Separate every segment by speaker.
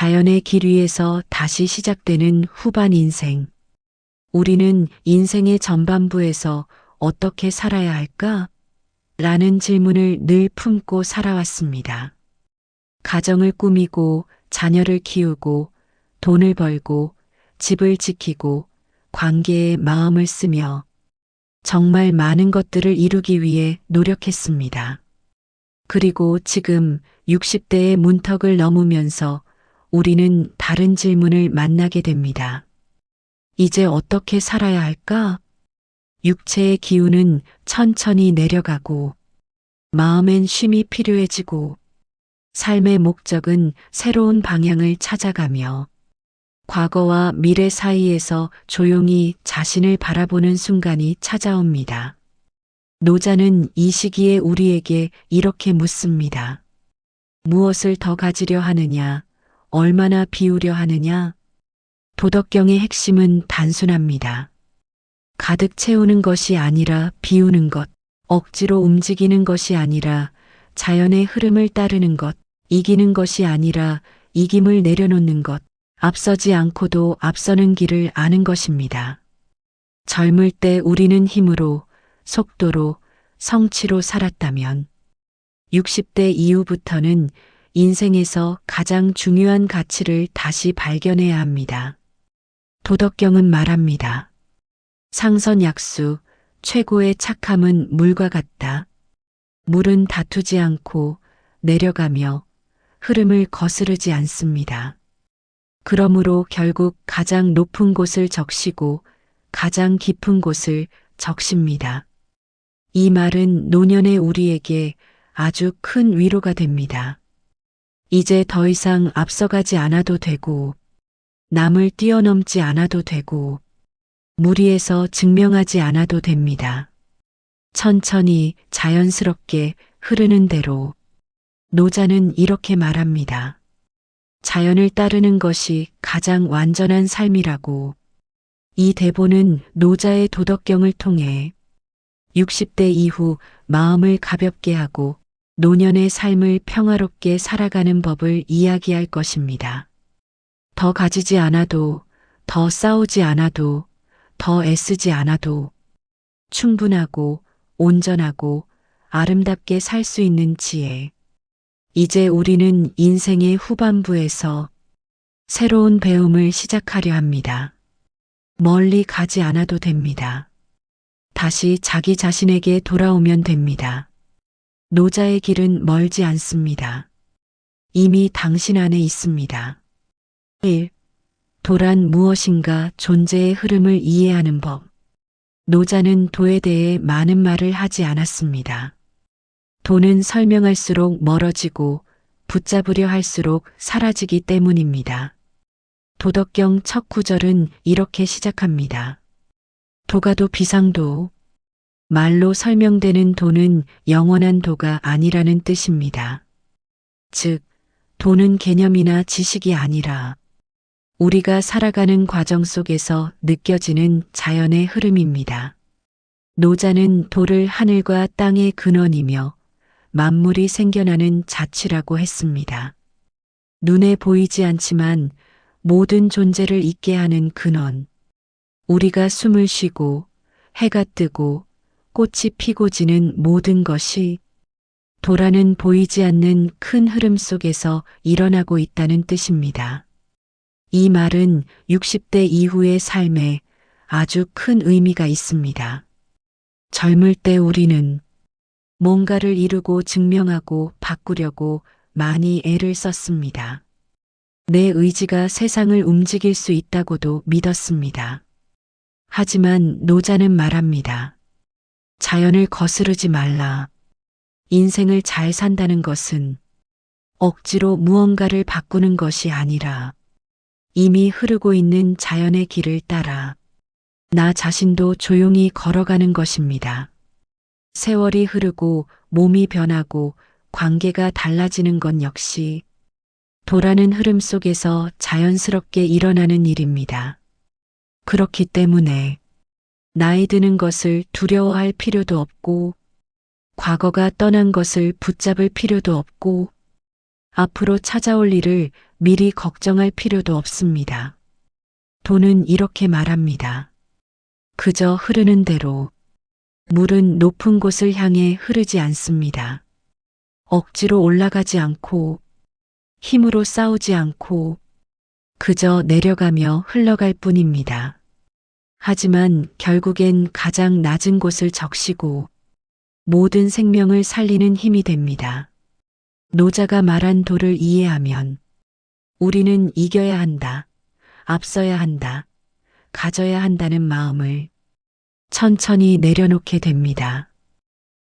Speaker 1: 자연의 길 위에서 다시 시작되는 후반 인생. 우리는 인생의 전반부에서 어떻게 살아야 할까? 라는 질문을 늘 품고 살아왔습니다. 가정을 꾸미고 자녀를 키우고 돈을 벌고 집을 지키고 관계에 마음을 쓰며 정말 많은 것들을 이루기 위해 노력했습니다. 그리고 지금 60대의 문턱을 넘으면서 우리는 다른 질문을 만나게 됩니다. 이제 어떻게 살아야 할까? 육체의 기운은 천천히 내려가고 마음엔 쉼이 필요해지고 삶의 목적은 새로운 방향을 찾아가며 과거와 미래 사이에서 조용히 자신을 바라보는 순간이 찾아옵니다. 노자는 이 시기에 우리에게 이렇게 묻습니다. 무엇을 더 가지려 하느냐? 얼마나 비우려 하느냐? 도덕경의 핵심은 단순합니다. 가득 채우는 것이 아니라 비우는 것, 억지로 움직이는 것이 아니라 자연의 흐름을 따르는 것, 이기는 것이 아니라 이김을 내려놓는 것, 앞서지 않고도 앞서는 길을 아는 것입니다. 젊을 때 우리는 힘으로, 속도로, 성취로 살았다면 60대 이후부터는 인생에서 가장 중요한 가치를 다시 발견해야 합니다. 도덕경은 말합니다. 상선약수, 최고의 착함은 물과 같다. 물은 다투지 않고 내려가며 흐름을 거스르지 않습니다. 그러므로 결국 가장 높은 곳을 적시고 가장 깊은 곳을 적십니다. 이 말은 노년의 우리에게 아주 큰 위로가 됩니다. 이제 더 이상 앞서가지 않아도 되고 남을 뛰어넘지 않아도 되고 무리해서 증명하지 않아도 됩니다. 천천히 자연스럽게 흐르는 대로. 노자는 이렇게 말합니다. 자연을 따르는 것이 가장 완전한 삶이라고. 이 대본은 노자의 도덕경을 통해 60대 이후 마음을 가볍게 하고 노년의 삶을 평화롭게 살아가는 법을 이야기할 것입니다. 더 가지지 않아도, 더 싸우지 않아도, 더 애쓰지 않아도 충분하고 온전하고 아름답게 살 수 있는 지혜. 이제 우리는 인생의 후반부에서 새로운 배움을 시작하려 합니다. 멀리 가지 않아도 됩니다. 다시 자기 자신에게 돌아오면 됩니다. 노자의 길은 멀지 않습니다. 이미 당신 안에 있습니다. 1. 도란 무엇인가 존재의 흐름을 이해하는 법. 노자는 도에 대해 많은 말을 하지 않았습니다. 도는 설명할수록 멀어지고 붙잡으려 할수록 사라지기 때문입니다. 도덕경 첫 구절은 이렇게 시작합니다. 도가도 비상도. 말로 설명되는 도는 영원한 도가 아니라는 뜻입니다. 즉, 도는 개념이나 지식이 아니라 우리가 살아가는 과정 속에서 느껴지는 자연의 흐름입니다. 노자는 도를 하늘과 땅의 근원이며 만물이 생겨나는 자취라고 했습니다. 눈에 보이지 않지만 모든 존재를 있게 하는 근원. 우리가 숨을 쉬고 해가 뜨고 꽃이 피고 지는 모든 것이 도라는 보이지 않는 큰 흐름 속에서 일어나고 있다는 뜻입니다. 이 말은 60대 이후의 삶에 아주 큰 의미가 있습니다. 젊을 때 우리는 뭔가를 이루고 증명하고 바꾸려고 많이 애를 썼습니다. 내 의지가 세상을 움직일 수 있다고도 믿었습니다. 하지만 노자는 말합니다. 자연을 거스르지 말라. 인생을 잘 산다는 것은 억지로 무언가를 바꾸는 것이 아니라 이미 흐르고 있는 자연의 길을 따라 나 자신도 조용히 걸어가는 것입니다. 세월이 흐르고 몸이 변하고 관계가 달라지는 건 역시 도라는 흐름 속에서 자연스럽게 일어나는 일입니다. 그렇기 때문에 나이 드는 것을 두려워할 필요도 없고 과거가 떠난 것을 붙잡을 필요도 없고 앞으로 찾아올 일을 미리 걱정할 필요도 없습니다. 돈은 이렇게 말합니다. 그저 흐르는 대로. 물은 높은 곳을 향해 흐르지 않습니다. 억지로 올라가지 않고 힘으로 싸우지 않고 그저 내려가며 흘러갈 뿐입니다. 하지만 결국엔 가장 낮은 곳을 적시고 모든 생명을 살리는 힘이 됩니다. 노자가 말한 도를 이해하면 우리는 이겨야 한다, 앞서야 한다, 가져야 한다는 마음을 천천히 내려놓게 됩니다.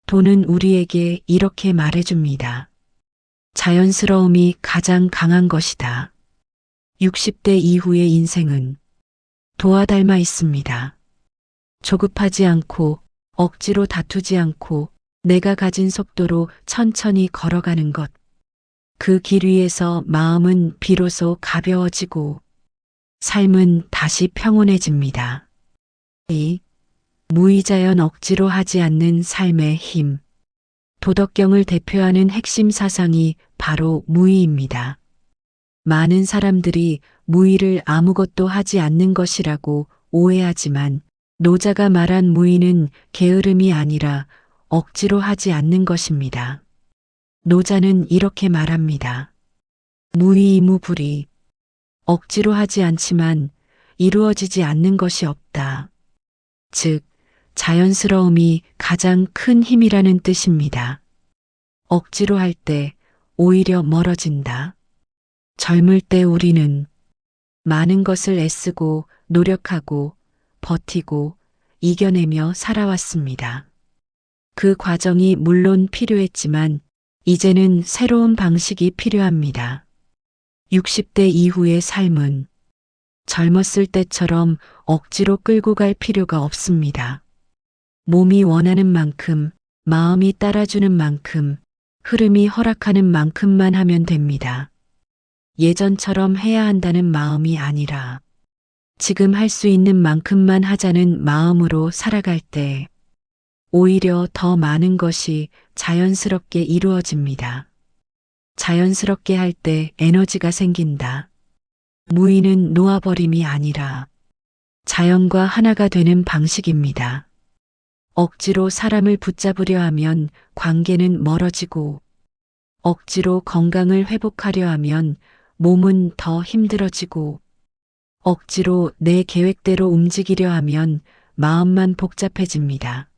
Speaker 1: 도는 우리에게 이렇게 말해줍니다. 자연스러움이 가장 강한 것이다. 60대 이후의 인생은 도와 닮아 있습니다. 조급하지 않고 억지로 다투지 않고 내가 가진 속도로 천천히 걸어가는 것. 그 길 위에서 마음은 비로소 가벼워지고 삶은 다시 평온해집니다. 이 무의자연 억지로 하지 않는 삶의 힘. 도덕경을 대표하는 핵심 사상이 바로 무의입니다. 많은 사람들이 무의를 아무것도 하지 않는 것이라고 오해하지만 노자가 말한 무의는 게으름이 아니라 억지로 하지 않는 것입니다. 노자는 이렇게 말합니다. 무의무불이. 억지로 하지 않지만 이루어지지 않는 것이 없다. 즉, 자연스러움이 가장 큰 힘이라는 뜻입니다. 억지로 할 때 오히려 멀어진다. 젊을 때 우리는 많은 것을 애쓰고 노력하고 버티고 이겨내며 살아왔습니다. 그 과정이 물론 필요했지만 이제는 새로운 방식이 필요합니다. 60대 이후의 삶은 젊었을 때처럼 억지로 끌고 갈 필요가 없습니다. 몸이 원하는 만큼, 마음이 따라주는 만큼, 흐름이 허락하는 만큼만 하면 됩니다. 예전처럼 해야 한다는 마음이 아니라 지금 할 수 있는 만큼만 하자는 마음으로 살아갈 때 오히려 더 많은 것이 자연스럽게 이루어집니다. 자연스럽게 할 때 에너지가 생긴다. 무의는 놓아버림이 아니라 자연과 하나가 되는 방식입니다. 억지로 사람을 붙잡으려 하면 관계는 멀어지고 억지로 건강을 회복하려 하면 몸은 더 힘들어지고 억지로 내 계획대로 움직이려 하면 마음만 복잡해집니다.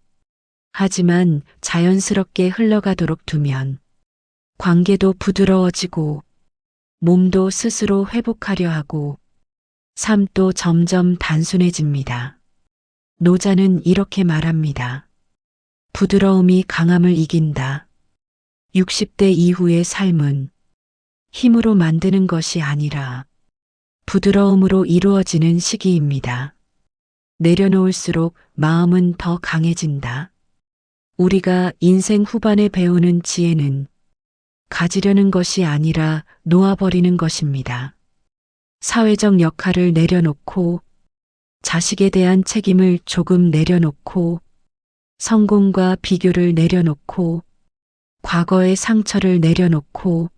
Speaker 1: 하지만 자연스럽게 흘러가도록 두면 관계도 부드러워지고 몸도 스스로 회복하려 하고 삶도 점점 단순해집니다. 노자는 이렇게 말합니다. 부드러움이 강함을 이긴다. 60대 이후의 삶은 힘으로 만드는 것이 아니라 부드러움으로 이루어지는 시기입니다. 내려놓을수록 마음은 더 강해진다. 우리가 인생 후반에 배우는 지혜는 가지려는 것이 아니라 놓아버리는 것입니다. 사회적 역할을 내려놓고 자식에 대한 책임을 조금 내려놓고 성공과 비교를 내려놓고 과거의 상처를 내려놓고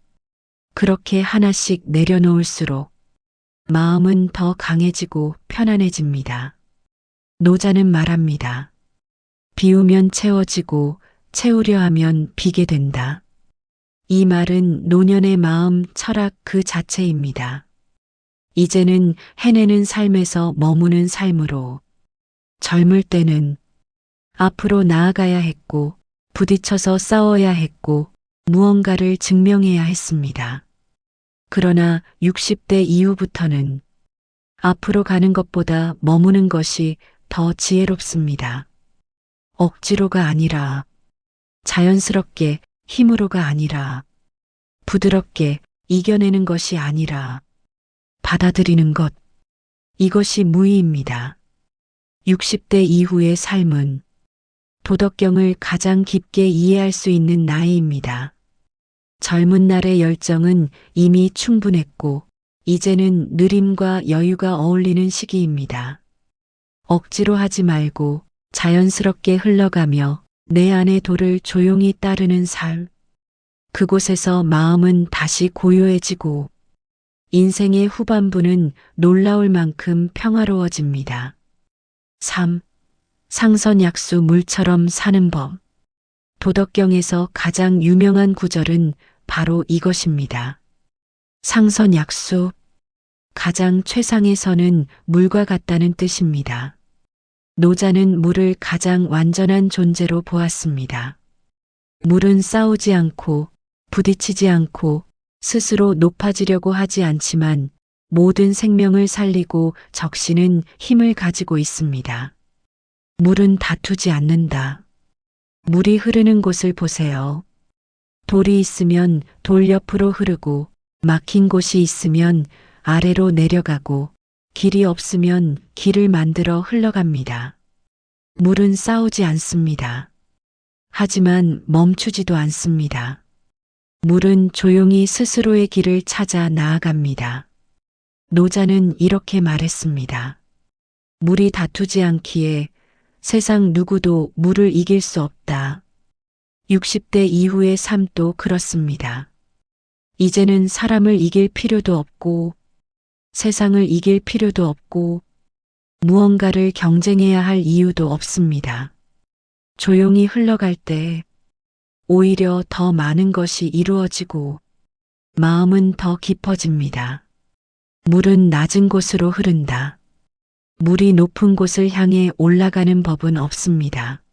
Speaker 1: 그렇게 하나씩 내려놓을수록 마음은 더 강해지고 편안해집니다. 노자는 말합니다. 비우면 채워지고 채우려 하면 비게 된다. 이 말은 노년의 마음 철학 그 자체입니다. 이제는 해내는 삶에서 머무는 삶으로 젊을 때는 앞으로 나아가야 했고 부딪혀서 싸워야 했고 무언가를 증명해야 했습니다. 그러나 60대 이후부터는 앞으로 가는 것보다 머무는 것이 더 지혜롭습니다. 억지로가 아니라 자연스럽게 힘으로가 아니라 부드럽게 이겨내는 것이 아니라 받아들이는 것. 이것이 무의입니다. 60대 이후의 삶은 도덕경을 가장 깊게 이해할 수 있는 나이입니다. 젊은 날의 열정은 이미 충분했고 이제는 느림과 여유가 어울리는 시기입니다. 억지로 하지 말고 자연스럽게 흘러가며 내 안의 도를 조용히 따르는 삶. 그곳에서 마음은 다시 고요해지고 인생의 후반부는 놀라울 만큼 평화로워집니다. 3. 상선약수 물처럼 사는 법. 도덕경에서 가장 유명한 구절은 바로 이것입니다. 상선약수. 가장 최상의 선은 물과 같다는 뜻입니다. 노자는 물을 가장 완전한 존재로 보았습니다. 물은 싸우지 않고 부딪히지 않고 스스로 높아지려고 하지 않지만 모든 생명을 살리고 적시는 힘을 가지고 있습니다. 물은 다투지 않는다. 물이 흐르는 곳을 보세요. 돌이 있으면 돌 옆으로 흐르고 막힌 곳이 있으면 아래로 내려가고 길이 없으면 길을 만들어 흘러갑니다. 물은 싸우지 않습니다. 하지만 멈추지도 않습니다. 물은 조용히 스스로의 길을 찾아 나아갑니다. 노자는 이렇게 말했습니다. 물이 다투지 않기에 세상 누구도 물을 이길 수 없다. 60대 이후의 삶도 그렇습니다. 이제는 사람을 이길 필요도 없고 세상을 이길 필요도 없고 무언가를 경쟁해야 할 이유도 없습니다. 조용히 흘러갈 때 오히려 더 많은 것이 이루어지고 마음은 더 깊어집니다. 물은 낮은 곳으로 흐른다. 물이 높은 곳을 향해 올라가는 법은 없습니다.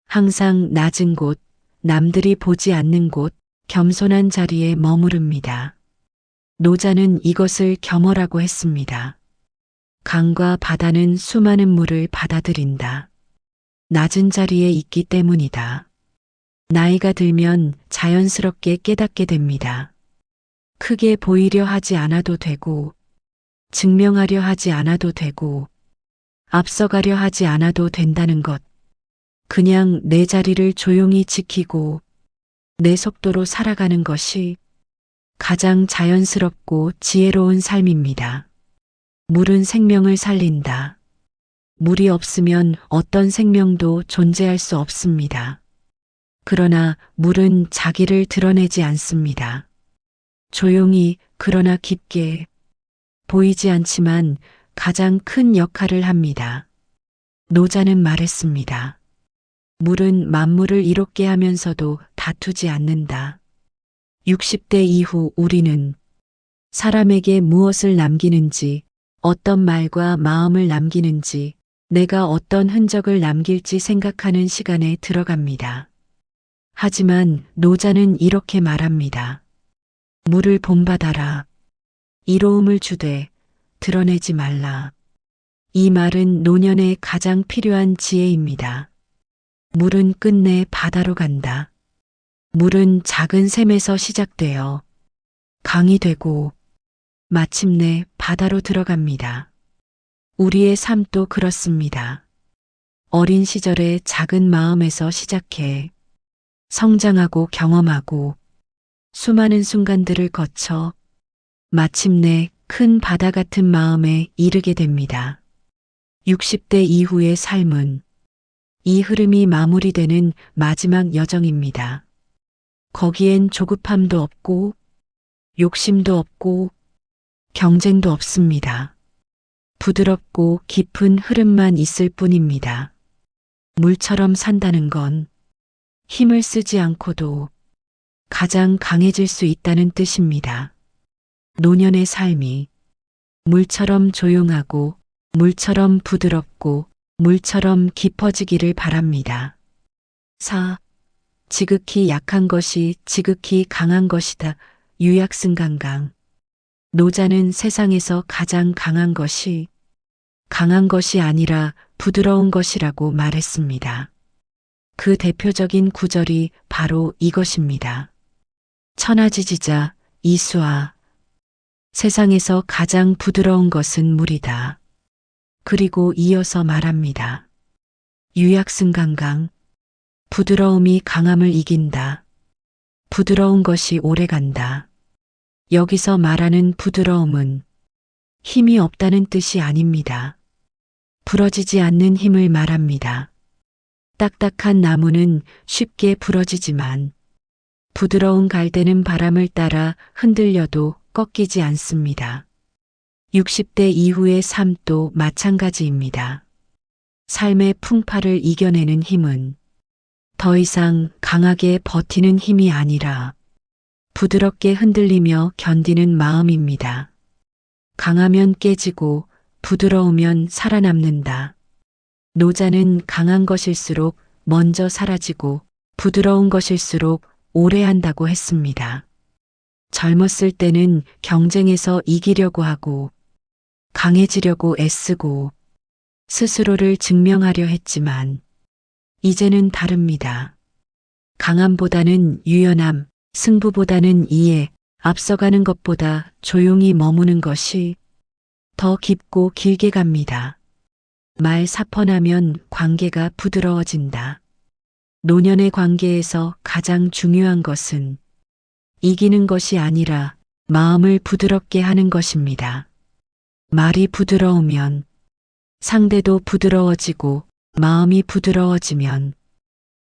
Speaker 1: 항상 낮은 곳, 남들이 보지 않는 곳, 겸손한 자리에 머무릅니다. 노자는 이것을 겸허라고 했습니다. 강과 바다는 수많은 물을 받아들인다. 낮은 자리에 있기 때문이다. 나이가 들면 자연스럽게 깨닫게 됩니다. 크게 보이려 하지 않아도 되고, 증명하려 하지 않아도 되고, 앞서가려 하지 않아도 된다는 것. 그냥 내 자리를 조용히 지키고 내 속도로 살아가는 것이 가장 자연스럽고 지혜로운 삶입니다. 물은 생명을 살린다. 물이 없으면 어떤 생명도 존재할 수 없습니다. 그러나 물은 자기를 드러내지 않습니다. 조용히 그러나 깊게 보이지 않지만 가장 큰 역할을 합니다. 노자는 말했습니다. 물은 만물을 이롭게 하면서도 다투지 않는다. 60대 이후 우리는 사람에게 무엇을 남기는지, 어떤 말과 마음을 남기는지, 내가 어떤 흔적을 남길지 생각하는 시간에 들어갑니다. 하지만 노자는 이렇게 말합니다. 물을 본받아라. 이로움을 주되 드러내지 말라. 이 말은 노년에 가장 필요한 지혜입니다. 물은 끝내 바다로 간다. 물은 작은 샘에서 시작되어 강이 되고 마침내 바다로 들어갑니다. 우리의 삶도 그렇습니다. 어린 시절의 작은 마음에서 시작해 성장하고 경험하고 수많은 순간들을 거쳐 마침내 큰 바다 같은 마음에 이르게 됩니다. 60대 이후의 삶은 이 흐름이 마무리되는 마지막 여정입니다. 거기엔 조급함도 없고 욕심도 없고 경쟁도 없습니다. 부드럽고 깊은 흐름만 있을 뿐입니다. 물처럼 산다는 건 힘을 쓰지 않고도 가장 강해질 수 있다는 뜻입니다. 노년의 삶이 물처럼 조용하고 물처럼 부드럽고 물처럼 깊어지기를 바랍니다. 4. 지극히 약한 것이 지극히 강한 것이다. 유약승강강. 노자는 세상에서 가장 강한 것이 아니라 부드러운 것이라고 말했습니다. 그 대표적인 구절이 바로 이것입니다. 천하지지자 이수아. 세상에서 가장 부드러운 것은 물이다. 그리고 이어서 말합니다. 유약승강강. 부드러움이 강함을 이긴다. 부드러운 것이 오래간다. 여기서 말하는 부드러움은 힘이 없다는 뜻이 아닙니다. 부러지지 않는 힘을 말합니다. 딱딱한 나무는 쉽게 부러지지만 부드러운 갈대는 바람을 따라 흔들려도 꺾이지 않습니다. 60대 이후의 삶도 마찬가지입니다. 삶의 풍파를 이겨내는 힘은 더 이상 강하게 버티는 힘이 아니라 부드럽게 흔들리며 견디는 마음입니다. 강하면 깨지고 부드러우면 살아남는다. 노자는 강한 것일수록 먼저 사라지고 부드러운 것일수록 오래 한다고 했습니다. 젊었을 때는 경쟁에서 이기려고 하고 강해지려고 애쓰고 스스로를 증명하려 했지만 이제는 다릅니다. 강함보다는 유연함, 승부보다는 이해, 앞서가는 것보다 조용히 머무는 것이 더 깊고 길게 갑니다. 말 사퍼나면 관계가 부드러워진다. 노년의 관계에서 가장 중요한 것은 이기는 것이 아니라 마음을 부드럽게 하는 것입니다. 말이 부드러우면 상대도 부드러워지고 마음이 부드러워지면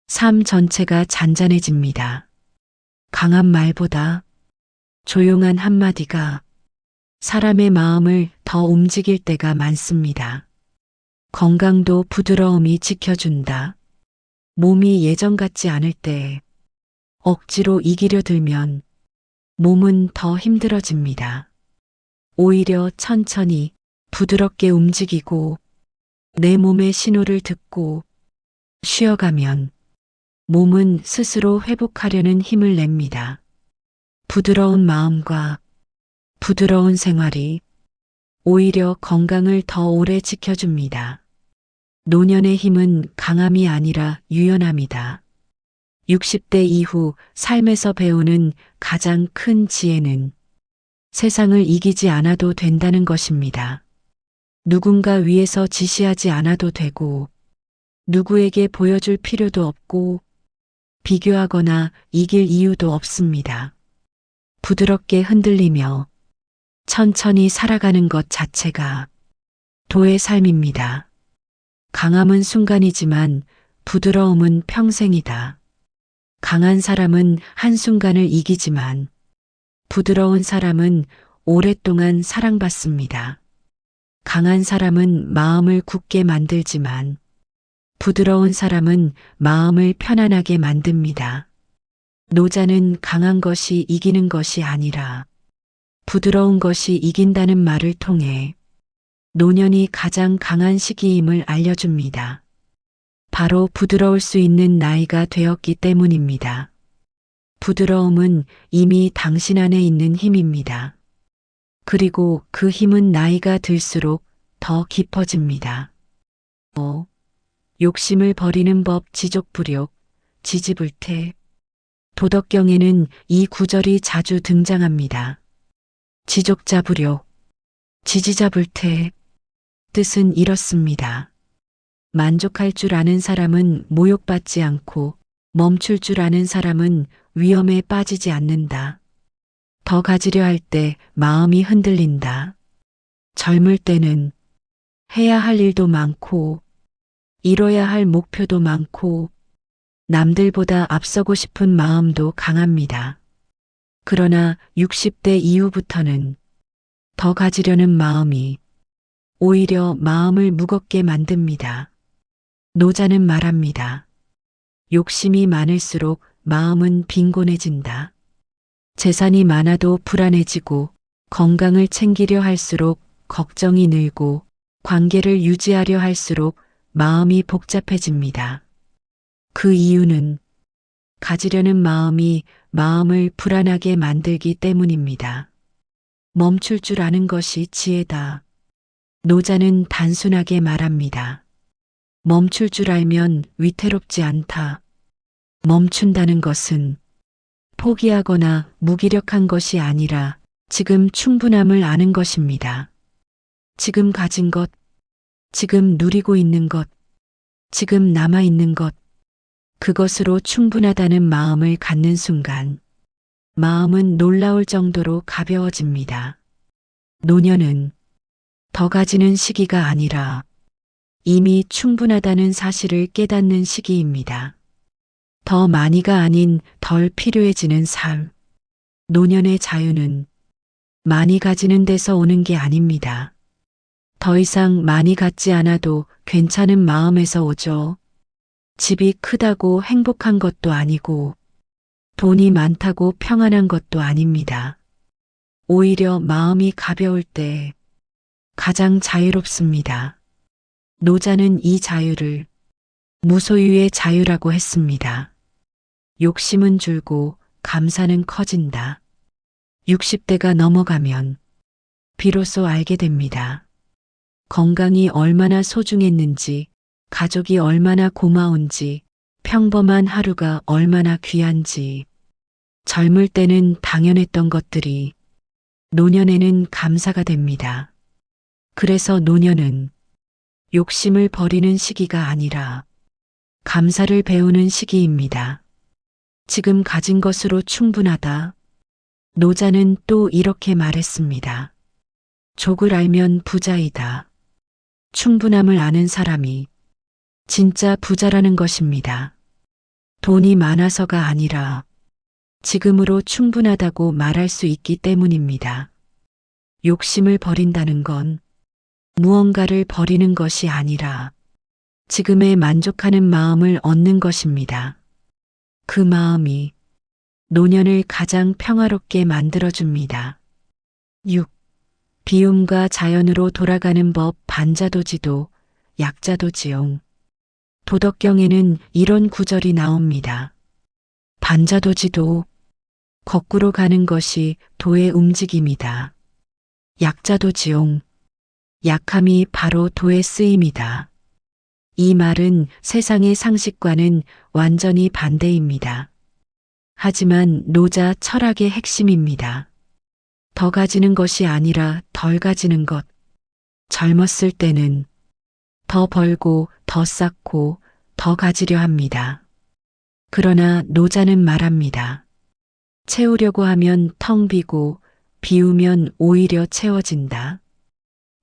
Speaker 1: 삶 전체가 잔잔해집니다. 강한 말보다 조용한 한마디가 사람의 마음을 더 움직일 때가 많습니다. 건강도 부드러움이 지켜준다. 몸이 예전 같지 않을 때 억지로 이기려 들면 몸은 더 힘들어집니다. 오히려 천천히 부드럽게 움직이고 내 몸의 신호를 듣고 쉬어가면 몸은 스스로 회복하려는 힘을 냅니다. 부드러운 마음과 부드러운 생활이 오히려 건강을 더 오래 지켜줍니다. 노년의 힘은 강함이 아니라 유연함이다. 60대 이후 삶에서 배우는 가장 큰 지혜는 세상을 이기지 않아도 된다는 것입니다. 누군가 위에서 지시하지 않아도 되고 누구에게 보여줄 필요도 없고 비교하거나 이길 이유도 없습니다. 부드럽게 흔들리며 천천히 살아가는 것 자체가 도의 삶입니다. 강함은 순간이지만 부드러움은 평생이다. 강한 사람은 한순간을 이기지만 부드러운 사람은 오랫동안 사랑받습니다. 강한 사람은 마음을 굳게 만들지만 부드러운 사람은 마음을 편안하게 만듭니다. 노자는 강한 것이 이기는 것이 아니라 부드러운 것이 이긴다는 말을 통해 노년이 가장 강한 시기임을 알려줍니다. 바로 부드러울 수 있는 나이가 되었기 때문입니다. 부드러움은 이미 당신 안에 있는 힘입니다. 그리고 그 힘은 나이가 들수록 더 깊어집니다. 욕심을 버리는 법 지족불욕, 지지불태. 도덕경에는 이 구절이 자주 등장합니다. 지족자불욕, 지지자불태. 뜻은 이렇습니다. 만족할 줄 아는 사람은 모욕받지 않고 멈출 줄 아는 사람은 위험에 빠지지 않는다. 더 가지려 할 때 마음이 흔들린다. 젊을 때는 해야 할 일도 많고 이뤄야 할 목표도 많고 남들보다 앞서고 싶은 마음도 강합니다. 그러나 60대 이후부터는 더 가지려는 마음이 오히려 마음을 무겁게 만듭니다. 노자는 말합니다. 욕심이 많을수록 마음은 빈곤해진다. 재산이 많아도 불안해지고 건강을 챙기려 할수록 걱정이 늘고 관계를 유지하려 할수록 마음이 복잡해집니다. 그 이유는 가지려는 마음이 마음을 불안하게 만들기 때문입니다. 멈출 줄 아는 것이 지혜다. 노자는 단순하게 말합니다. 멈출 줄 알면 위태롭지 않다. 멈춘다는 것은 포기하거나 무기력한 것이 아니라 지금 충분함을 아는 것입니다. 지금 가진 것, 지금 누리고 있는 것, 지금 남아있는 것, 그것으로 충분하다는 마음을 갖는 순간 마음은 놀라울 정도로 가벼워집니다. 노년은 더 가지는 시기가 아니라 이미 충분하다는 사실을 깨닫는 시기입니다. 더 많이가 아닌 덜 필요해지는 삶. 노년의 자유는 많이 가지는 데서 오는 게 아닙니다. 더 이상 많이 갖지 않아도 괜찮은 마음에서 오죠. 집이 크다고 행복한 것도 아니고 돈이 많다고 평안한 것도 아닙니다. 오히려 마음이 가벼울 때 가장 자유롭습니다. 노자는 이 자유를 무소유의 자유라고 했습니다. 욕심은 줄고 감사는 커진다. 60대가 넘어가면 비로소 알게 됩니다. 건강이 얼마나 소중했는지, 가족이 얼마나 고마운지, 평범한 하루가 얼마나 귀한지. 젊을 때는 당연했던 것들이 노년에는 감사가 됩니다. 그래서 노년은 욕심을 버리는 시기가 아니라 감사를 배우는 시기입니다. 지금 가진 것으로 충분하다. 노자는 또 이렇게 말했습니다. 족을 알면 부자이다. 충분함을 아는 사람이 진짜 부자라는 것입니다. 돈이 많아서가 아니라 지금으로 충분하다고 말할 수 있기 때문입니다. 욕심을 버린다는 건 무언가를 버리는 것이 아니라 지금에 만족하는 마음을 얻는 것입니다. 그 마음이 노년을 가장 평화롭게 만들어줍니다. 6. 비움과 자연으로 돌아가는 법. 반자도지도, 약자도지용. 도덕경에는 이런 구절이 나옵니다. 반자도지도, 거꾸로 가는 것이 도의 움직임이다. 약자도지용, 약함이 바로 도의 쓰임이다. 이 말은 세상의 상식과는 완전히 반대입니다. 하지만 노자 철학의 핵심입니다. 더 가지는 것이 아니라 덜 가지는 것. 젊었을 때는 더 벌고 더 쌓고 더 가지려 합니다. 그러나 노자는 말합니다. 채우려고 하면 텅 비고 비우면 오히려 채워진다.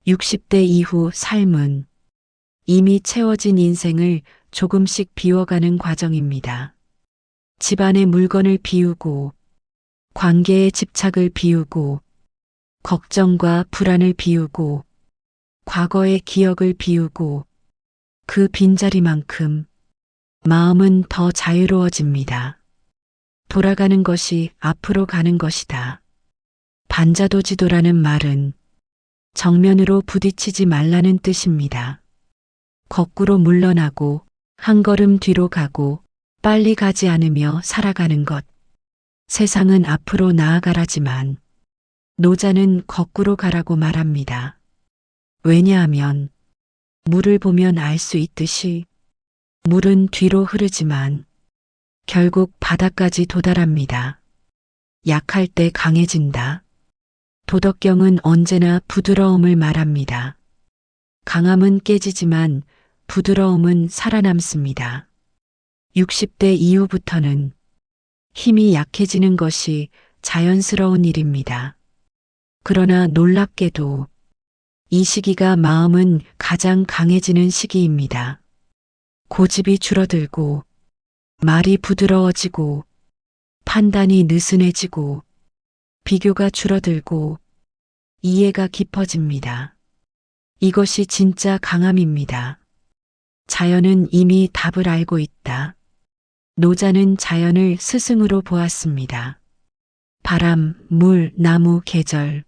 Speaker 1: 60대 이후 삶은 이미 채워진 인생을 조금씩 비워가는 과정입니다. 집안의 물건을 비우고 관계의 집착을 비우고 걱정과 불안을 비우고 과거의 기억을 비우고 그 빈자리만큼 마음은 더 자유로워집니다. 돌아가는 것이 앞으로 가는 것이다. 반자도지도라는 말은 정면으로 부딪히지 말라는 뜻입니다. 거꾸로 물러나고 한 걸음 뒤로 가고 빨리 가지 않으며 살아가는 것. 세상은 앞으로 나아가라지만 노자는 거꾸로 가라고 말합니다. 왜냐하면 물을 보면 알 수 있듯이 물은 뒤로 흐르지만 결국 바다까지 도달합니다. 약할 때 강해진다. 도덕경은 언제나 부드러움을 말합니다. 강함은 깨지지만 부드러움은 살아남습니다. 60대 이후부터는 힘이 약해지는 것이 자연스러운 일입니다. 그러나 놀랍게도 이 시기가 마음은 가장 강해지는 시기입니다. 고집이 줄어들고 말이 부드러워지고 판단이 느슨해지고 비교가 줄어들고 이해가 깊어집니다. 이것이 진짜 강함입니다. 자연은 이미 답을 알고 있다. 노자는 자연을 스승으로 보았습니다. 바람, 물, 나무, 계절.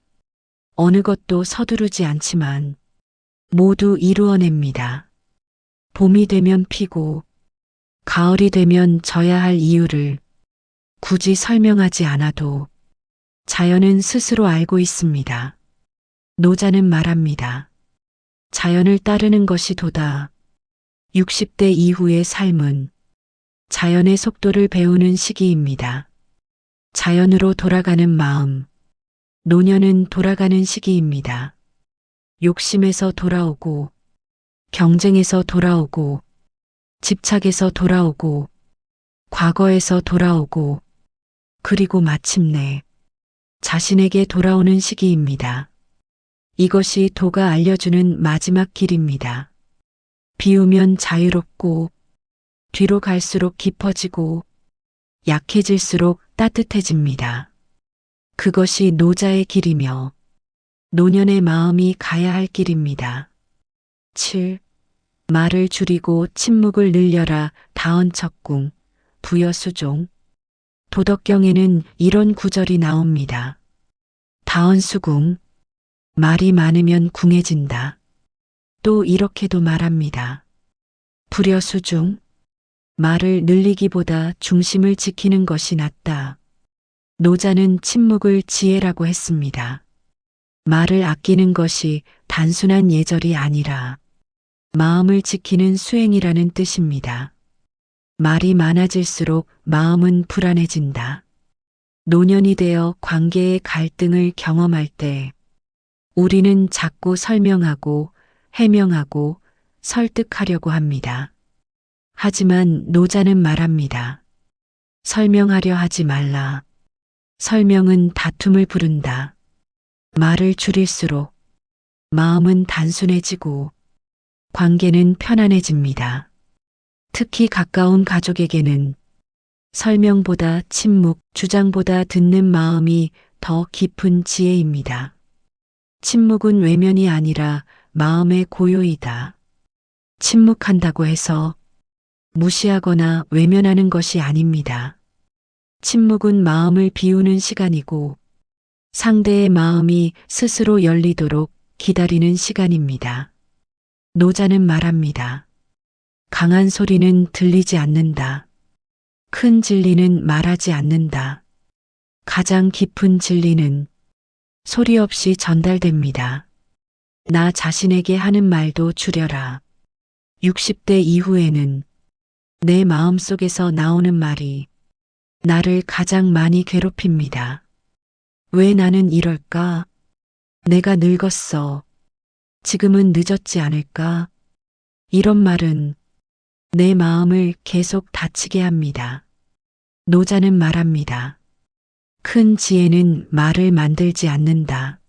Speaker 1: 어느 것도 서두르지 않지만 모두 이루어냅니다. 봄이 되면 피고 가을이 되면 져야 할 이유를 굳이 설명하지 않아도 자연은 스스로 알고 있습니다. 노자는 말합니다. 자연을 따르는 것이 도다. 60대 이후의 삶은 자연의 속도를 배우는 시기입니다. 자연으로 돌아가는 마음. 노년은 돌아가는 시기입니다. 욕심에서 돌아오고, 경쟁에서 돌아오고, 집착에서 돌아오고, 과거에서 돌아오고, 그리고 마침내 자신에게 돌아오는 시기입니다. 이것이 도가 알려주는 마지막 길입니다. 비우면 자유롭고, 뒤로 갈수록 깊어지고, 약해질수록 따뜻해집니다. 그것이 노자의 길이며 노년의 마음이 가야 할 길입니다. 7. 말을 줄이고 침묵을 늘려라. 다언척궁, 부여수종. 도덕경에는 이런 구절이 나옵니다. 다언수궁, 말이 많으면 궁해진다. 또 이렇게도 말합니다. 불여수중, 말을 늘리기보다 중심을 지키는 것이 낫다. 노자는 침묵을 지혜라고 했습니다. 말을 아끼는 것이 단순한 예절이 아니라 마음을 지키는 수행이라는 뜻입니다. 말이 많아질수록 마음은 불안해진다. 노년이 되어 관계의 갈등을 경험할 때 우리는 자꾸 설명하고 해명하고 설득하려고 합니다. 하지만 노자는 말합니다. 설명하려 하지 말라. 설명은 다툼을 부른다. 말을 줄일수록 마음은 단순해지고 관계는 편안해집니다. 특히 가까운 가족에게는 설명보다 침묵, 주장보다 듣는 마음이 더 깊은 지혜입니다. 침묵은 외면이 아니라 마음의 고요이다. 침묵한다고 해서 무시하거나 외면하는 것이 아닙니다. 침묵은 마음을 비우는 시간이고 상대의 마음이 스스로 열리도록 기다리는 시간입니다. 노자는 말합니다. 강한 소리는 들리지 않는다. 큰 진리는 말하지 않는다. 가장 깊은 진리는 소리 없이 전달됩니다. 나 자신에게 하는 말도 줄여라. 60대 이후에는 내 마음속에서 나오는 말이 나를 가장 많이 괴롭힙니다. 왜 나는 이럴까? 내가 늙었어. 지금은 늦었지 않을까? 이런 말은 내 마음을 계속 다치게 합니다. 노자는 말합니다. 큰 지혜는 말을 만들지 않는다.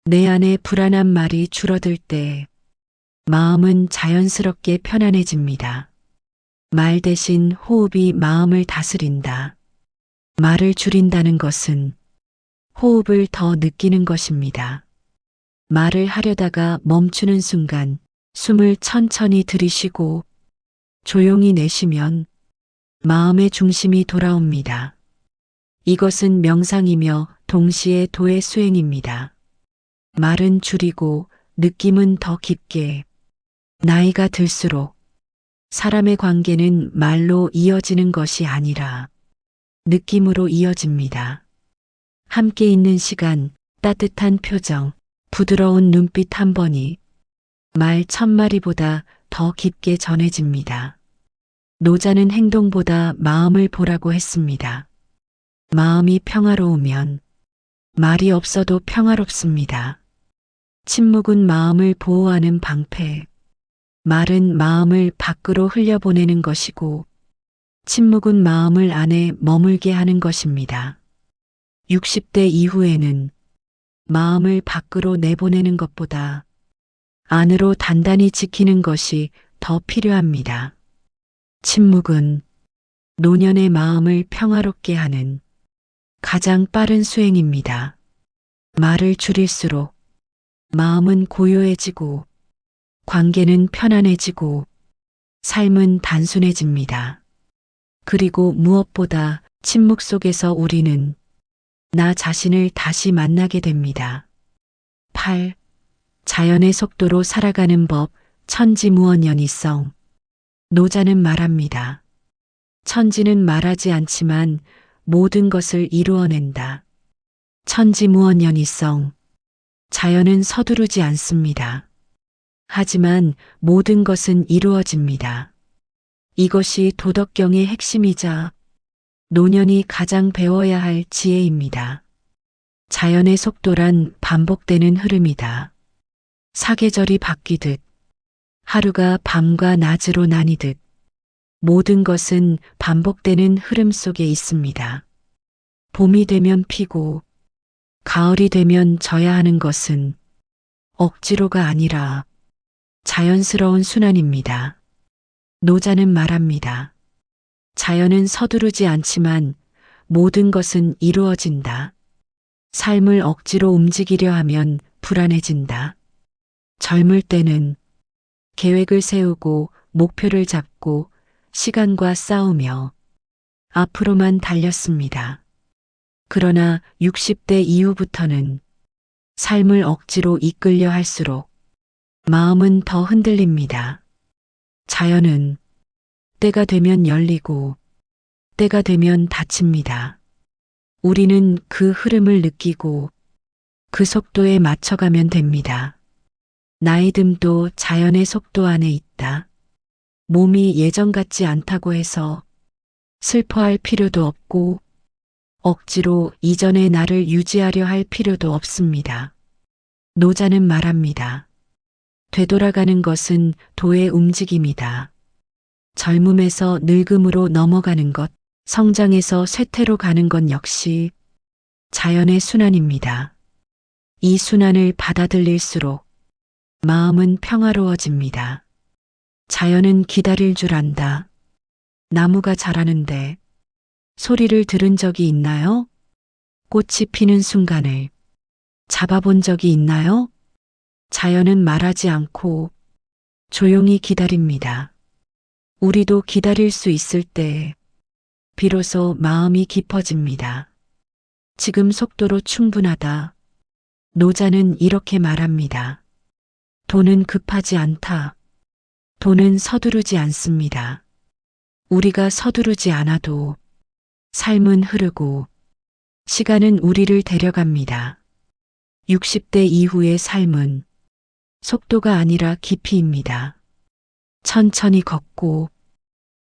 Speaker 1: 내 안에 불안한 말이 줄어들 때 마음은 자연스럽게 편안해집니다. 말 대신 호흡이 마음을 다스린다. 말을 줄인다는 것은 호흡을 더 느끼는 것입니다. 말을 하려다가 멈추는 순간 숨을 천천히 들이쉬고 조용히 내쉬면 마음의 중심이 돌아옵니다. 이것은 명상이며 동시에 도의 수행입니다. 말은 줄이고 느낌은 더 깊게. 나이가 들수록 사람의 관계는 말로 이어지는 것이 아니라 느낌으로 이어집니다. 함께 있는 시간, 따뜻한 표정, 부드러운 눈빛 한 번이 말 1000마리보다 더 깊게 전해집니다. 노자는 행동보다 마음을 보라고 했습니다. 마음이 평화로우면 말이 없어도 평화롭습니다. 침묵은 마음을 보호하는 방패, 말은 마음을 밖으로 흘려보내는 것이고 침묵은 마음을 안에 머물게 하는 것입니다. 60대 이후에는 마음을 밖으로 내보내는 것보다 안으로 단단히 지키는 것이 더 필요합니다. 침묵은 노년의 마음을 평화롭게 하는 가장 빠른 수행입니다. 말을 줄일수록 마음은 고요해지고 관계는 편안해지고 삶은 단순해집니다. 그리고 무엇보다 침묵 속에서 우리는 나 자신을 다시 만나게 됩니다. 8. 자연의 속도로 살아가는 법, 천지무언연이성. 노자는 말합니다. 천지는 말하지 않지만 모든 것을 이루어낸다. 천지무언연이성. 자연은 서두르지 않습니다. 하지만 모든 것은 이루어집니다. 이것이 도덕경의 핵심이자 노년이 가장 배워야 할 지혜입니다. 자연의 속도란 반복되는 흐름이다. 사계절이 바뀌듯 하루가 밤과 낮으로 나뉘듯 모든 것은 반복되는 흐름 속에 있습니다. 봄이 되면 피고 가을이 되면 져야 하는 것은 억지로가 아니라 자연스러운 순환입니다. 노자는 말합니다. 자연은 서두르지 않지만 모든 것은 이루어진다. 삶을 억지로 움직이려 하면 불안해진다. 젊을 때는 계획을 세우고 목표를 잡고 시간과 싸우며 앞으로만 달렸습니다. 그러나 60대 이후부터는 삶을 억지로 이끌려 할수록 마음은 더 흔들립니다. 자연은 때가 되면 열리고 때가 되면 닫힙니다. 우리는 그 흐름을 느끼고 그 속도에 맞춰가면 됩니다. 나이듦도 자연의 속도 안에 있다. 몸이 예전 같지 않다고 해서 슬퍼할 필요도 없고 억지로 이전의 나를 유지하려 할 필요도 없습니다. 노자는 말합니다. 되돌아가는 것은 도의 움직임이다. 젊음에서 늙음으로 넘어가는 것, 성장에서 쇠퇴로 가는 것 역시 자연의 순환입니다. 이 순환을 받아들일수록 마음은 평화로워집니다. 자연은 기다릴 줄 안다. 나무가 자라는데 소리를 들은 적이 있나요? 꽃이 피는 순간을 잡아본 적이 있나요? 자연은 말하지 않고 조용히 기다립니다. 우리도 기다릴 수 있을 때 비로소 마음이 깊어집니다. 지금 속도로 충분하다. 노자는 이렇게 말합니다. 도는 급하지 않다. 도는 서두르지 않습니다. 우리가 서두르지 않아도 삶은 흐르고 시간은 우리를 데려갑니다. 60대 이후의 삶은 속도가 아니라 깊이입니다. 천천히 걷고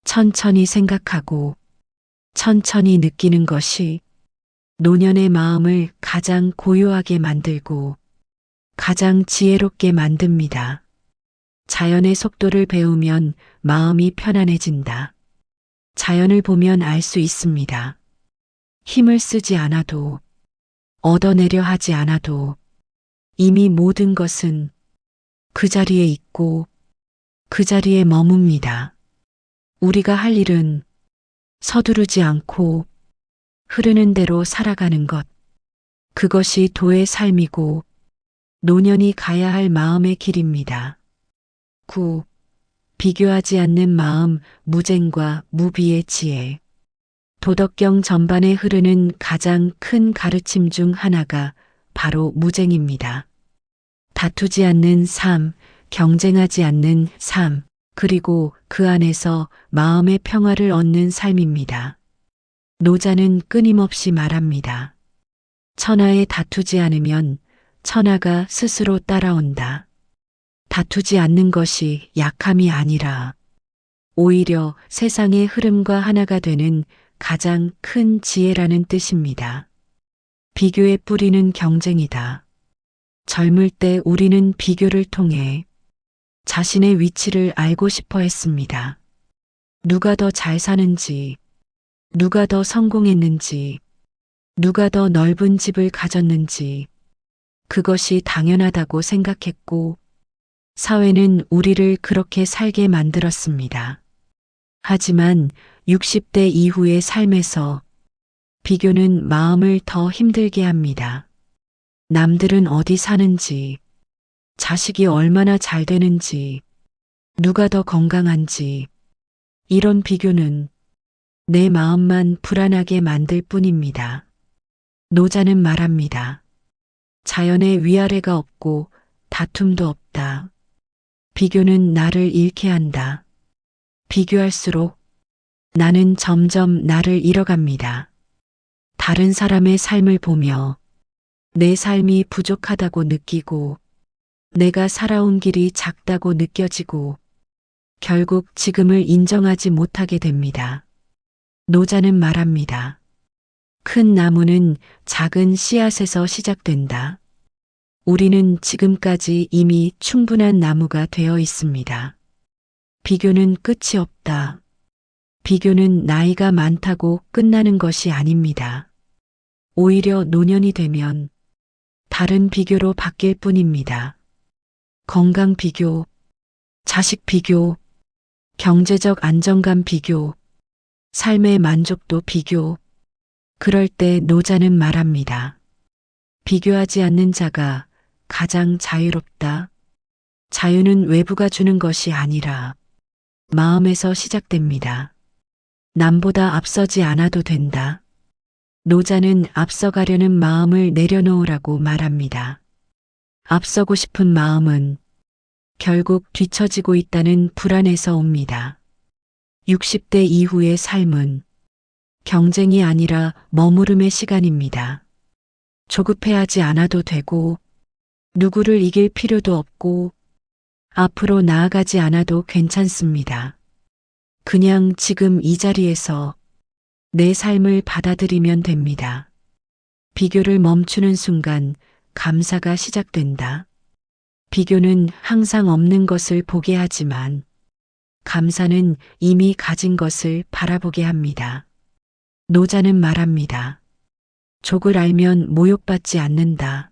Speaker 1: 천천히 생각하고 천천히 느끼는 것이 노년의 마음을 가장 고요하게 만들고 가장 지혜롭게 만듭니다. 자연의 속도를 배우면 마음이 편안해진다. 자연을 보면 알 수 있습니다. 힘을 쓰지 않아도 얻어내려 하지 않아도 이미 모든 것은 그 자리에 있고 그 자리에 머뭅니다. 우리가 할 일은 서두르지 않고 흐르는 대로 살아가는 것. 그것이 도의 삶이고 노년이 가야 할 마음의 길입니다. 9. 비교하지 않는 마음, 무쟁과 무비의 지혜. 도덕경 전반에 흐르는 가장 큰 가르침 중 하나가 바로 무쟁입니다. 다투지 않는 삶, 경쟁하지 않는 삶, 그리고 그 안에서 마음의 평화를 얻는 삶입니다. 노자는 끊임없이 말합니다. 천하에 다투지 않으면 천하가 스스로 따라온다. 다투지 않는 것이 약함이 아니라 오히려 세상의 흐름과 하나가 되는 가장 큰 지혜라는 뜻입니다. 비교의 뿌리는 경쟁이다. 젊을 때 우리는 비교를 통해 자신의 위치를 알고 싶어 했습니다. 누가 더 잘 사는지, 누가 더 성공했는지, 누가 더 넓은 집을 가졌는지, 그것이 당연하다고 생각했고, 사회는 우리를 그렇게 살게 만들었습니다. 하지만 60대 이후의 삶에서 비교는 마음을 더 힘들게 합니다. 남들은 어디 사는지, 자식이 얼마나 잘 되는지, 누가 더 건강한지, 이런 비교는 내 마음만 불안하게 만들 뿐입니다. 노자는 말합니다. 자연에 위아래가 없고 다툼도 없다. 비교는 나를 잃게 한다. 비교할수록 나는 점점 나를 잃어갑니다. 다른 사람의 삶을 보며 내 삶이 부족하다고 느끼고 내가 살아온 길이 작다고 느껴지고 결국 지금을 인정하지 못하게 됩니다. 노자는 말합니다. 큰 나무는 작은 씨앗에서 시작된다. 우리는 지금까지 이미 충분한 나무가 되어 있습니다. 비교는 끝이 없다. 비교는 나이가 많다고 끝나는 것이 아닙니다. 오히려 노년이 되면 다른 비교로 바뀔 뿐입니다. 건강 비교, 자식 비교, 경제적 안정감 비교, 삶의 만족도 비교. 그럴 때 노자는 말합니다. 비교하지 않는 자가 가장 자유롭다. 자유는 외부가 주는 것이 아니라 마음에서 시작됩니다. 남보다 앞서지 않아도 된다. 노자는 앞서가려는 마음을 내려놓으라고 말합니다. 앞서고 싶은 마음은 결국 뒤처지고 있다는 불안에서 옵니다. 60대 이후의 삶은 경쟁이 아니라 머무름의 시간입니다. 조급해하지 않아도 되고, 누구를 이길 필요도 없고, 앞으로 나아가지 않아도 괜찮습니다. 그냥 지금 이 자리에서 내 삶을 받아들이면 됩니다. 비교를 멈추는 순간 감사가 시작된다. 비교는 항상 없는 것을 보게 하지만 감사는 이미 가진 것을 바라보게 합니다. 노자는 말합니다. 족을 알면 모욕받지 않는다.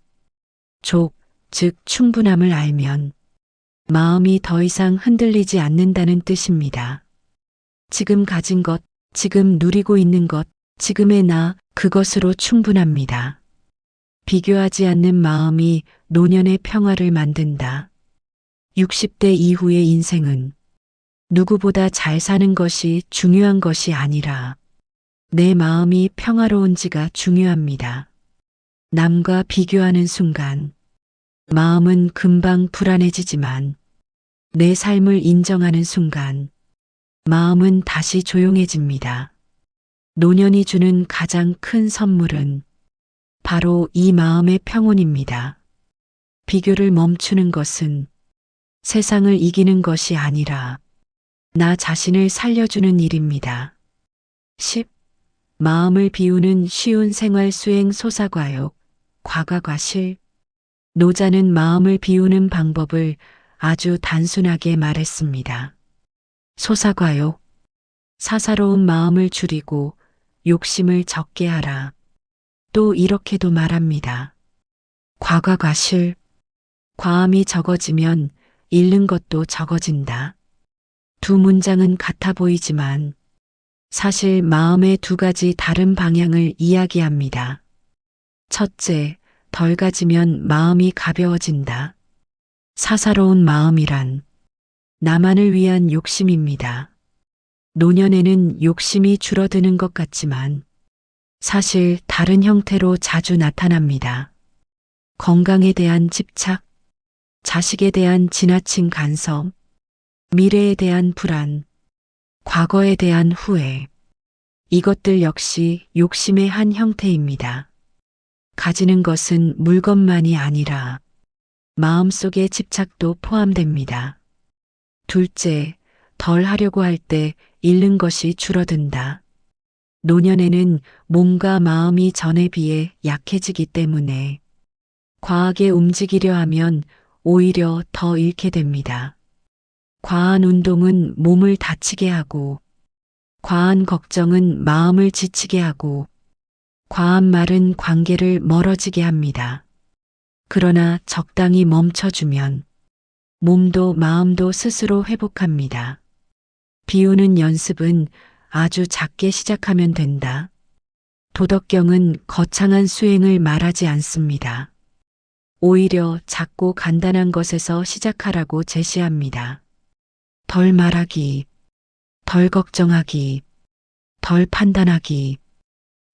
Speaker 1: 족, 즉 충분함을 알면 마음이 더 이상 흔들리지 않는다는 뜻입니다. 지금 가진 것, 지금 누리고 있는 것, 지금의 나, 그것으로 충분합니다. 비교하지 않는 마음이 노년의 평화를 만든다. 60대 이후의 인생은 누구보다 잘 사는 것이 중요한 것이 아니라 내 마음이 평화로운지가 중요합니다. 남과 비교하는 순간 마음은 금방 불안해지지만 내 삶을 인정하는 순간 마음은 다시 조용해집니다. 노년이 주는 가장 큰 선물은 바로 이 마음의 평온입니다. 비교를 멈추는 것은 세상을 이기는 것이 아니라 나 자신을 살려주는 일입니다. 10. 마음을 비우는 쉬운 생활 수행 소사과욕, 과과과실. 노자는 마음을 비우는 방법을 아주 단순하게 말했습니다. 소사과욕, 사사로운 마음을 줄이고 욕심을 적게 하라. 또 이렇게도 말합니다. 과과과실, 과함이 적어지면 잃는 것도 적어진다. 두 문장은 같아 보이지만 사실 마음의 두 가지 다른 방향을 이야기합니다. 첫째, 덜 가지면 마음이 가벼워진다. 사사로운 마음이란 나만을 위한 욕심입니다. 노년에는 욕심이 줄어드는 것 같지만 사실 다른 형태로 자주 나타납니다. 건강에 대한 집착, 자식에 대한 지나친 간섭, 미래에 대한 불안, 과거에 대한 후회. 이것들 역시 욕심의 한 형태입니다. 가지는 것은 물건만이 아니라 마음속의 집착도 포함됩니다. 둘째, 덜 하려고 할 때 잃는 것이 줄어든다. 노년에는 몸과 마음이 전에 비해 약해지기 때문에 과하게 움직이려 하면 오히려 더 잃게 됩니다. 과한 운동은 몸을 다치게 하고, 과한 걱정은 마음을 지치게 하고, 과한 말은 관계를 멀어지게 합니다. 그러나 적당히 멈춰주면 몸도 마음도 스스로 회복합니다. 비우는 연습은 아주 작게 시작하면 된다. 도덕경은 거창한 수행을 말하지 않습니다. 오히려 작고 간단한 것에서 시작하라고 제시합니다. 덜 말하기, 덜 걱정하기, 덜 판단하기,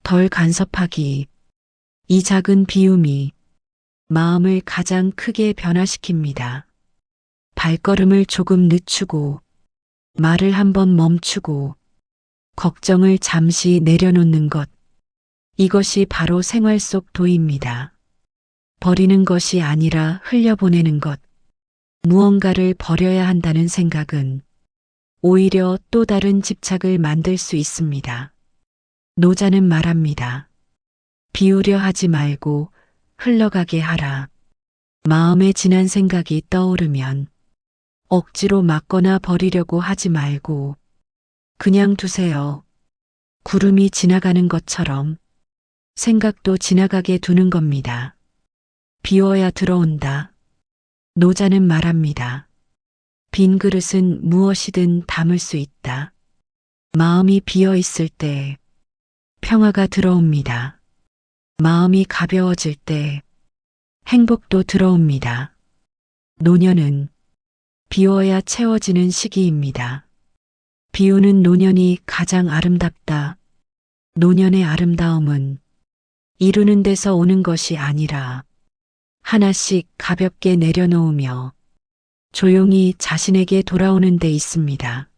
Speaker 1: 덜 간섭하기. 이 작은 비움이 마음을 가장 크게 변화시킵니다. 발걸음을 조금 늦추고, 말을 한번 멈추고, 걱정을 잠시 내려놓는 것. 이것이 바로 생활 속 도입니다. 버리는 것이 아니라 흘려보내는 것. 무언가를 버려야 한다는 생각은 오히려 또 다른 집착을 만들 수 있습니다. 노자는 말합니다. 비우려 하지 말고 흘러가게 하라. 마음에 진한 생각이 떠오르면 억지로 막거나 버리려고 하지 말고 그냥 두세요. 구름이 지나가는 것처럼 생각도 지나가게 두는 겁니다. 비워야 들어온다. 노자는 말합니다. 빈 그릇은 무엇이든 담을 수 있다. 마음이 비어 있을 때 평화가 들어옵니다. 마음이 가벼워질 때 행복도 들어옵니다. 노년은 비워야 채워지는 시기입니다. 비우는 노년이 가장 아름답다. 노년의 아름다움은 이루는 데서 오는 것이 아니라 하나씩 가볍게 내려놓으며 조용히 자신에게 돌아오는 데 있습니다.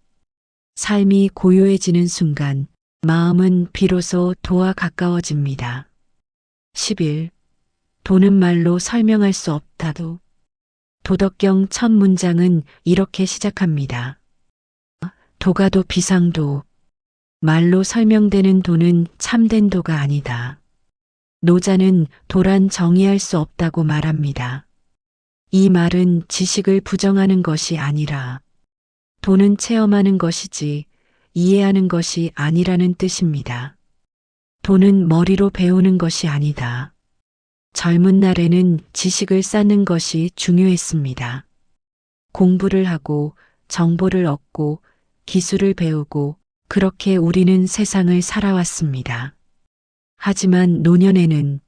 Speaker 1: 삶이 고요해지는 순간 마음은 비로소 도와 가까워집니다. 10일 도는 말로 설명할 수 없다도. 도덕경 첫 문장은 이렇게 시작합니다. 도가도 비상도. 말로 설명되는 도는 참된 도가 아니다. 노자는 도란 정의할 수 없다고 말합니다. 이 말은 지식을 부정하는 것이 아니라 도는 체험하는 것이지 이해하는 것이 아니라는 뜻입니다. 도는 머리로 배우는 것이 아니다. 젊은 날에는 지식을 쌓는 것이 중요했습니다. 공부를 하고 정보를 얻고 기술을 배우고 그렇게 우리는 세상을 살아왔습니다. 하지만 노년에는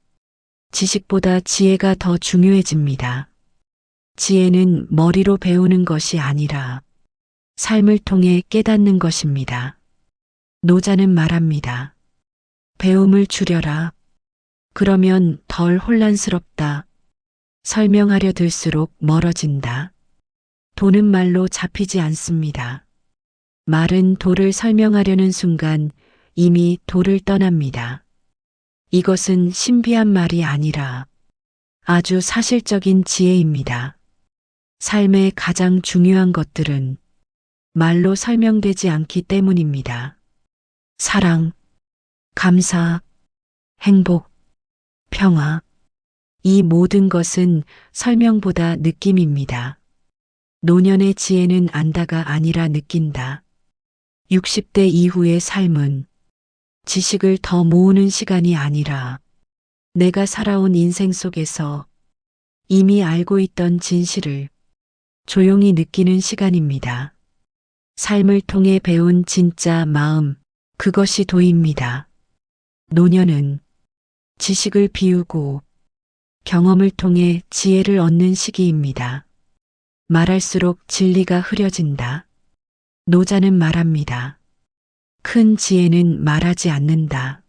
Speaker 1: 지식보다 지혜가 더 중요해집니다. 지혜는 머리로 배우는 것이 아니라 삶을 통해 깨닫는 것입니다. 노자는 말합니다. 배움을 줄여라. 그러면 덜 혼란스럽다. 설명하려 들수록 멀어진다. 도는 말로 잡히지 않습니다. 말은 도를 설명하려는 순간 이미 도를 떠납니다. 이것은 신비한 말이 아니라 아주 사실적인 지혜입니다. 삶의 가장 중요한 것들은 말로 설명되지 않기 때문입니다. 사랑, 감사, 행복, 평화. 이 모든 것은 설명보다 느낌입니다. 노년의 지혜는 안다가 아니라 느낀다. 60대 이후의 삶은 지식을 더 모으는 시간이 아니라 내가 살아온 인생 속에서 이미 알고 있던 진실을 조용히 느끼는 시간입니다. 삶을 통해 배운 진짜 마음, 그것이 도입니다. 노년은 지식을 비우고 경험을 통해 지혜를 얻는 시기입니다. 말할수록 진리가 흐려진다. 노자는 말합니다. 큰 지혜는 말하지 않는다.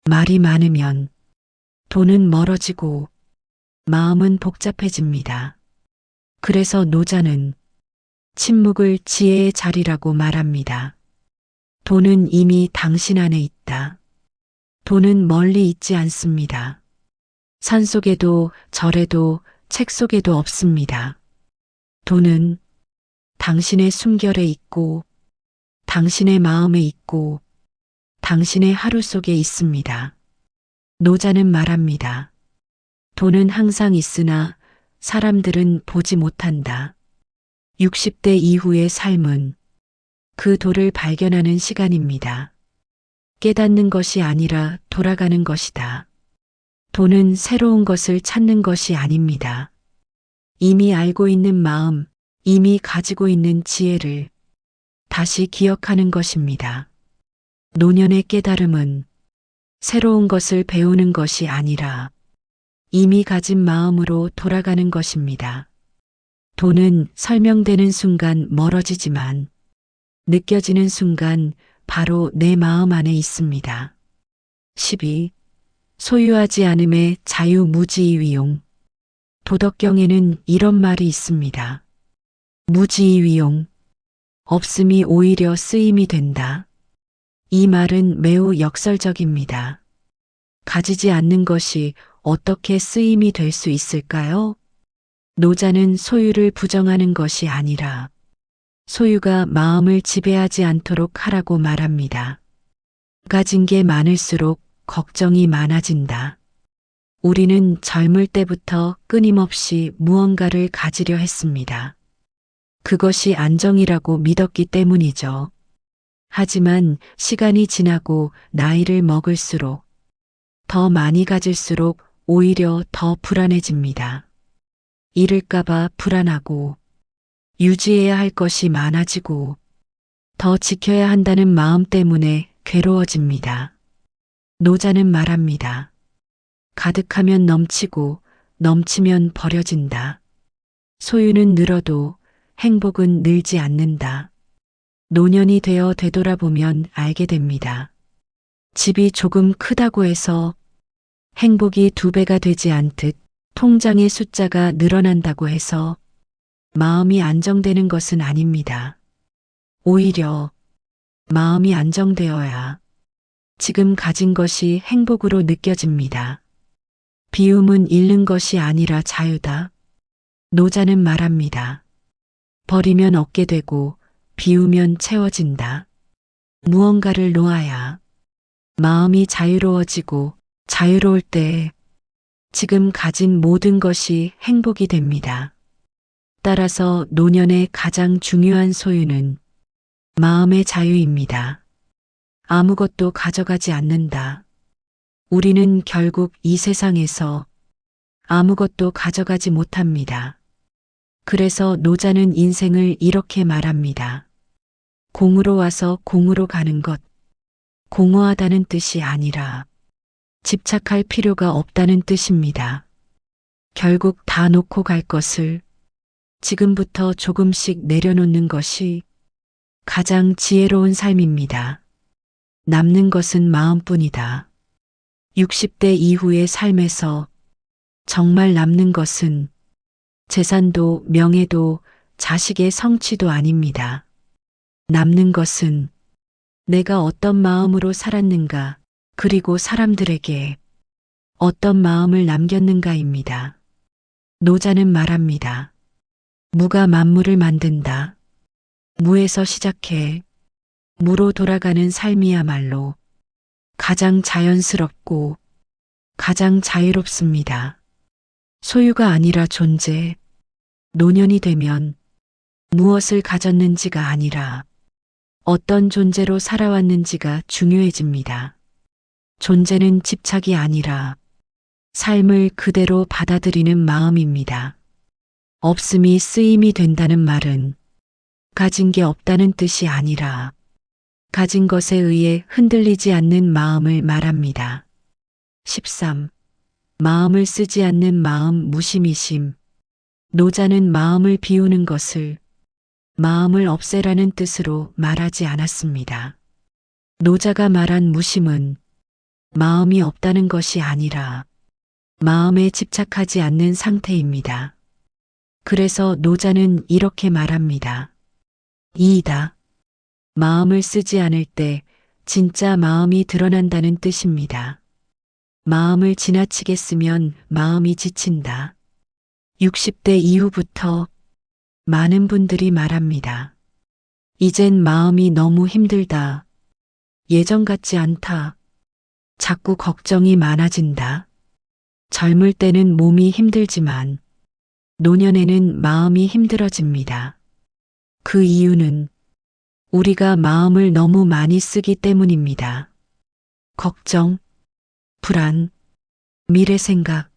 Speaker 1: 말이 많으면 도는 멀어지고 마음은 복잡해집니다. 그래서 노자는 침묵을 지혜의 자리라고 말합니다. 도는 이미 당신 안에 있다. 도는 멀리 있지 않습니다. 산속에도 절에도 책 속에도 없습니다. 도는 당신의 숨결에 있고 당신의 마음에 있고 당신의 하루 속에 있습니다. 노자는 말합니다. 도는 항상 있으나 사람들은 보지 못한다. 60대 이후의 삶은 그 도를 발견하는 시간입니다. 깨닫는 것이 아니라 돌아가는 것이다. 도는 새로운 것을 찾는 것이 아닙니다. 이미 알고 있는 마음, 이미 가지고 있는 지혜를 다시 기억하는 것입니다. 노년의 깨달음은 새로운 것을 배우는 것이 아니라 이미 가진 마음으로 돌아가는 것입니다. 도는 설명되는 순간 멀어지지만 느껴지는 순간 바로 내 마음 안에 있습니다. 12. 소유하지 않음의 자유무지위용. 도덕경에는 이런 말이 있습니다. 무지위용. 없음이 오히려 쓰임이 된다. 이 말은 매우 역설적입니다. 가지지 않는 것이 어떻게 쓰임이 될 수 있을까요? 노자는 소유를 부정하는 것이 아니라 소유가 마음을 지배하지 않도록 하라고 말합니다. 가진 게 많을수록 걱정이 많아진다. 우리는 젊을 때부터 끊임없이 무언가를 가지려 했습니다. 그것이 안정이라고 믿었기 때문이죠. 하지만 시간이 지나고 나이를 먹을수록 더 많이 가질수록 오히려 더 불안해집니다. 잃을까봐 불안하고 유지해야 할 것이 많아지고 더 지켜야 한다는 마음 때문에 괴로워집니다. 노자는 말합니다. 가득하면 넘치고 넘치면 버려진다. 소유는 늘어도 행복은 늘지 않는다. 노년이 되어 되돌아보면 알게 됩니다. 집이 조금 크다고 해서 행복이 2배가 되지 않듯 통장의 숫자가 늘어난다고 해서 마음이 안정되는 것은 아닙니다. 오히려 마음이 안정되어야 지금 가진 것이 행복으로 느껴집니다. 비움은 잃는 것이 아니라 자유다. 노자는 말합니다. 버리면 얻게 되고 비우면 채워진다. 무언가를 놓아야 마음이 자유로워지고 자유로울 때 지금 가진 모든 것이 행복이 됩니다. 따라서 노년의 가장 중요한 소유는 마음의 자유입니다. 아무것도 가져가지 않는다. 우리는 결국 이 세상에서 아무것도 가져가지 못합니다. 그래서 노자는 인생을 이렇게 말합니다. 공으로 와서 공으로 가는 것, 공허하다는 뜻이 아니라 집착할 필요가 없다는 뜻입니다. 결국 다 놓고 갈 것을 지금부터 조금씩 내려놓는 것이 가장 지혜로운 삶입니다. 남는 것은 마음뿐이다. 60대 이후의 삶에서 정말 남는 것은 재산도 명예도 자식의 성취도 아닙니다. 남는 것은 내가 어떤 마음으로 살았는가, 그리고 사람들에게 어떤 마음을 남겼는가입니다. 노자는 말합니다. 무가 만무를 만든다. 무에서 시작해 무로 돌아가는 삶이야말로 가장 자연스럽고 가장 자유롭습니다. 소유가 아니라 존재, 노년이 되면 무엇을 가졌는지가 아니라 어떤 존재로 살아왔는지가 중요해집니다. 존재는 집착이 아니라 삶을 그대로 받아들이는 마음입니다. 없음이 쓰임이 된다는 말은 가진 게 없다는 뜻이 아니라 가진 것에 의해 흔들리지 않는 마음을 말합니다. 13. 마음을 쓰지 않는 마음 무심이심. 노자는 마음을 비우는 것을 마음을 없애라는 뜻으로 말하지 않았습니다. 노자가 말한 무심은 마음이 없다는 것이 아니라 마음에 집착하지 않는 상태입니다. 그래서 노자는 이렇게 말합니다. 이이다. 마음을 쓰지 않을 때 진짜 마음이 드러난다는 뜻입니다. 마음을 지나치게 쓰면 마음이 지친다. 60대 이후부터 많은 분들이 말합니다. 이젠 마음이 너무 힘들다. 예전 같지 않다. 자꾸 걱정이 많아진다. 젊을 때는 몸이 힘들지만 노년에는 마음이 힘들어집니다. 그 이유는 우리가 마음을 너무 많이 쓰기 때문입니다. 걱정, 불안, 미래 생각,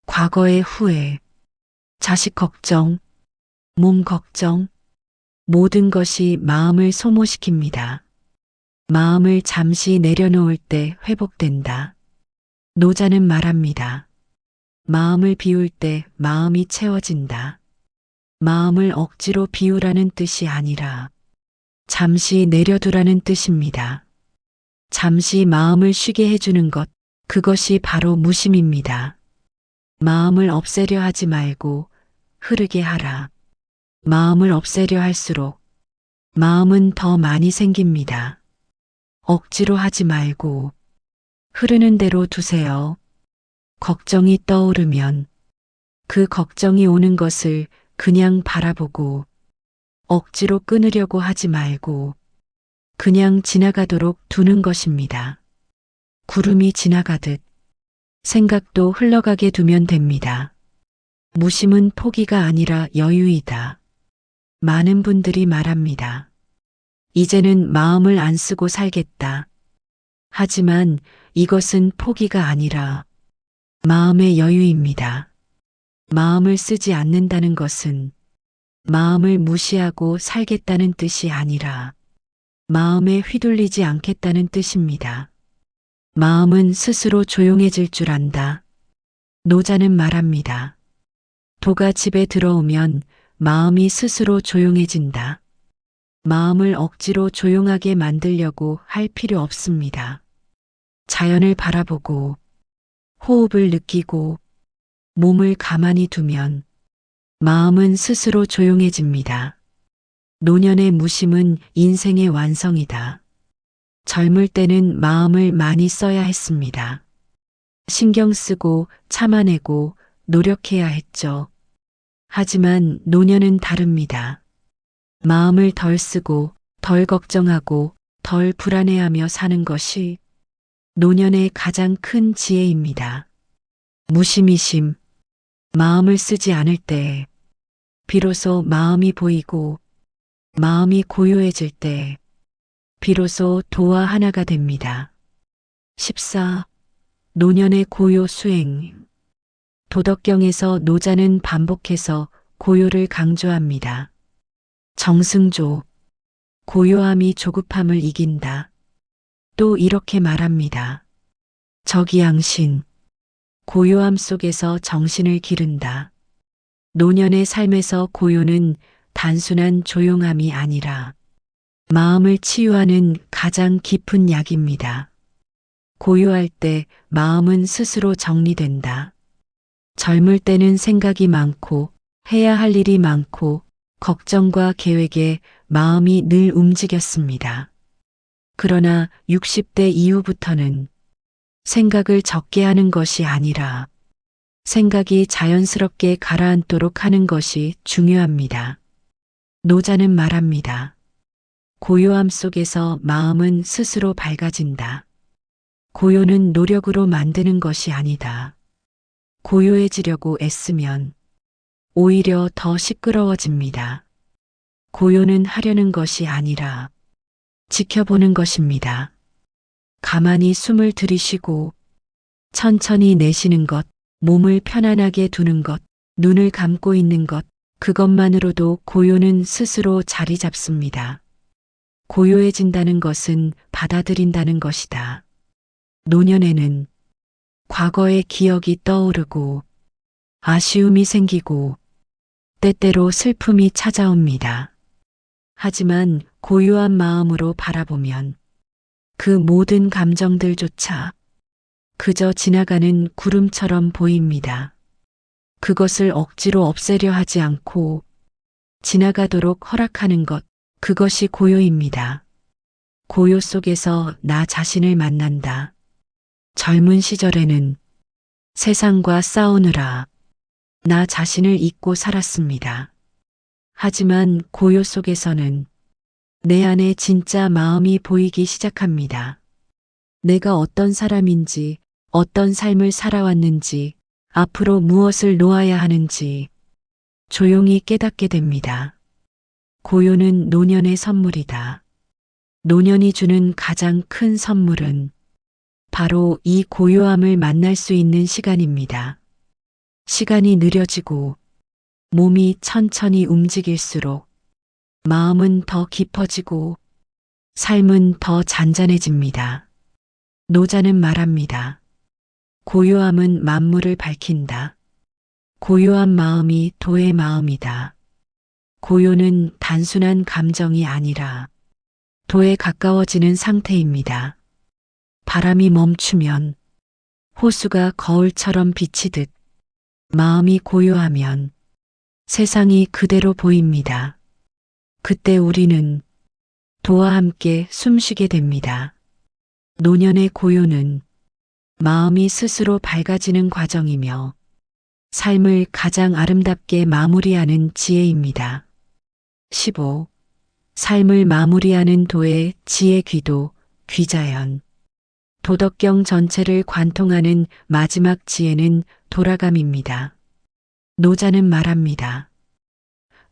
Speaker 1: 과거의 후회, 자식 걱정, 몸 걱정, 모든 것이 마음을 소모시킵니다. 마음을 잠시 내려놓을 때 회복된다. 노자는 말합니다. 마음을 비울 때 마음이 채워진다. 마음을 억지로 비우라는 뜻이 아니라 잠시 내려두라는 뜻입니다. 잠시 마음을 쉬게 해주는 것, 그것이 바로 무심입니다. 마음을 없애려 하지 말고 흐르게 하라. 마음을 없애려 할수록 마음은 더 많이 생깁니다. 억지로 하지 말고 흐르는 대로 두세요. 걱정이 떠오르면 그 걱정이 오는 것을 그냥 바라보고 억지로 끊으려고 하지 말고 그냥 지나가도록 두는 것입니다. 구름이 지나가듯 생각도 흘러가게 두면 됩니다. 무심은 포기가 아니라 여유이다. 많은 분들이 말합니다. 이제는 마음을 안 쓰고 살겠다. 하지만 이것은 포기가 아니라 마음의 여유입니다. 마음을 쓰지 않는다는 것은 마음을 무시하고 살겠다는 뜻이 아니라 마음에 휘둘리지 않겠다는 뜻입니다. 마음은 스스로 조용해질 줄 안다. 노자는 말합니다. 도가 집에 들어오면 마음이 스스로 조용해진다. 마음을 억지로 조용하게 만들려고 할 필요 없습니다. 자연을 바라보고 호흡을 느끼고 몸을 가만히 두면 마음은 스스로 조용해집니다. 노년의 무심은 인생의 완성이다. 젊을 때는 마음을 많이 써야 했습니다. 신경 쓰고 참아내고 노력해야 했죠. 하지만 노년은 다릅니다. 마음을 덜 쓰고 덜 걱정하고 덜 불안해하며 사는 것이 노년의 가장 큰 지혜입니다. 무심이심, 마음을 쓰지 않을 때 비로소 마음이 보이고 마음이 고요해질 때 비로소 도와 하나가 됩니다. 14. 노년의 고요 수행. 도덕경에서 노자는 반복해서 고요를 강조합니다. 정승조, 고요함이 조급함을 이긴다. 또 이렇게 말합니다. 적이양신, 고요함 속에서 정신을 기른다. 노년의 삶에서 고요는 단순한 조용함이 아니라 마음을 치유하는 가장 깊은 약입니다. 고요할 때 마음은 스스로 정리된다. 젊을 때는 생각이 많고 해야 할 일이 많고 걱정과 계획에 마음이 늘 움직였습니다. 그러나 60대 이후부터는 생각을 적게 하는 것이 아니라 생각이 자연스럽게 가라앉도록 하는 것이 중요합니다. 노자는 말합니다. 고요함 속에서 마음은 스스로 밝아진다. 고요는 노력으로 만드는 것이 아니다. 고요해지려고 애쓰면 오히려 더 시끄러워집니다. 고요는 하려는 것이 아니라 지켜보는 것입니다. 가만히 숨을 들이쉬고 천천히 내쉬는 것, 몸을 편안하게 두는 것, 눈을 감고 있는 것, 그것만으로도 고요는 스스로 자리 잡습니다. 고요해진다는 것은 받아들인다는 것이다. 노년에는 과거의 기억이 떠오르고 아쉬움이 생기고 때때로 슬픔이 찾아옵니다. 하지만 고요한 마음으로 바라보면 그 모든 감정들조차 그저 지나가는 구름처럼 보입니다. 그것을 억지로 없애려 하지 않고 지나가도록 허락하는 것, 그것이 고요입니다. 고요 속에서 나 자신을 만난다. 젊은 시절에는 세상과 싸우느라 나 자신을 잊고 살았습니다. 하지만 고요 속에서는 내 안에 진짜 마음이 보이기 시작합니다. 내가 어떤 사람인지, 어떤 삶을 살아왔는지, 앞으로 무엇을 놓아야 하는지 조용히 깨닫게 됩니다. 고요는 노년의 선물이다. 노년이 주는 가장 큰 선물은 바로 이 고요함을 만날 수 있는 시간입니다. 시간이 느려지고 몸이 천천히 움직일수록 마음은 더 깊어지고 삶은 더 잔잔해집니다. 노자는 말합니다. 고요함은 만물을 밝힌다. 고요한 마음이 도의 마음이다. 고요는 단순한 감정이 아니라 도에 가까워지는 상태입니다. 바람이 멈추면 호수가 거울처럼 비치듯 마음이 고요하면 세상이 그대로 보입니다. 그때 우리는 도와 함께 숨쉬게 됩니다. 노년의 고요는 마음이 스스로 밝아지는 과정이며 삶을 가장 아름답게 마무리하는 지혜입니다. 15. 삶을 마무리하는 도의 지혜 귀도 귀자연. 도덕경 전체를 관통하는 마지막 지혜는 돌아감입니다. 노자는 말합니다.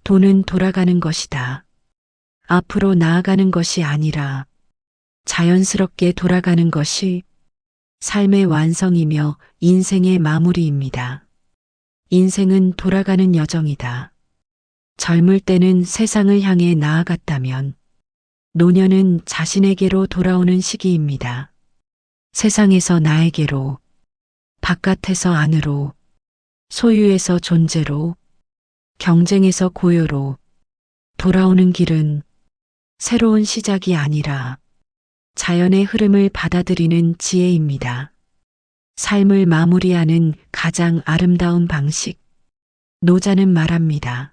Speaker 1: 도는 돌아가는 것이다. 앞으로 나아가는 것이 아니라 자연스럽게 돌아가는 것이 삶의 완성이며 인생의 마무리입니다. 인생은 돌아가는 여정이다. 젊을 때는 세상을 향해 나아갔다면 노년은 자신에게로 돌아오는 시기입니다. 세상에서 나에게로, 바깥에서 안으로, 소유에서 존재로, 경쟁에서 고요로 돌아오는 길은 새로운 시작이 아니라 자연의 흐름을 받아들이는 지혜입니다. 삶을 마무리하는 가장 아름다운 방식. 노자는 말합니다.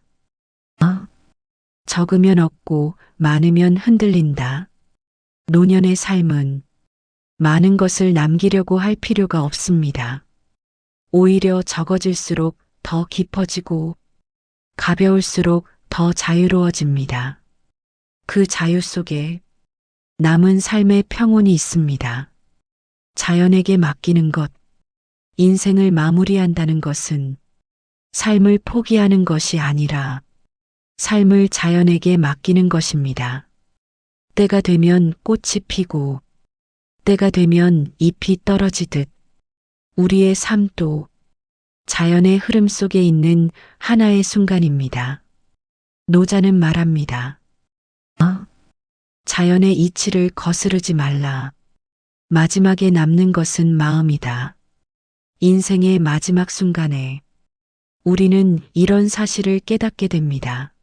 Speaker 1: 적으면 얻고 많으면 흔들린다. 노년의 삶은 많은 것을 남기려고 할 필요가 없습니다. 오히려 적어질수록 더 깊어지고 가벼울수록 더 자유로워집니다. 그 자유 속에 남은 삶의 평온이 있습니다. 자연에게 맡기는 것, 인생을 마무리한다는 것은 삶을 포기하는 것이 아니라 삶을 자연에게 맡기는 것입니다. 때가 되면 꽃이 피고 때가 되면 잎이 떨어지듯 우리의 삶도 자연의 흐름 속에 있는 하나의 순간입니다. 노자는 말합니다. 자연의 이치를 거스르지 말라. 마지막에 남는 것은 마음이다. 인생의 마지막 순간에 우리는 이런 사실을 깨닫게 됩니다.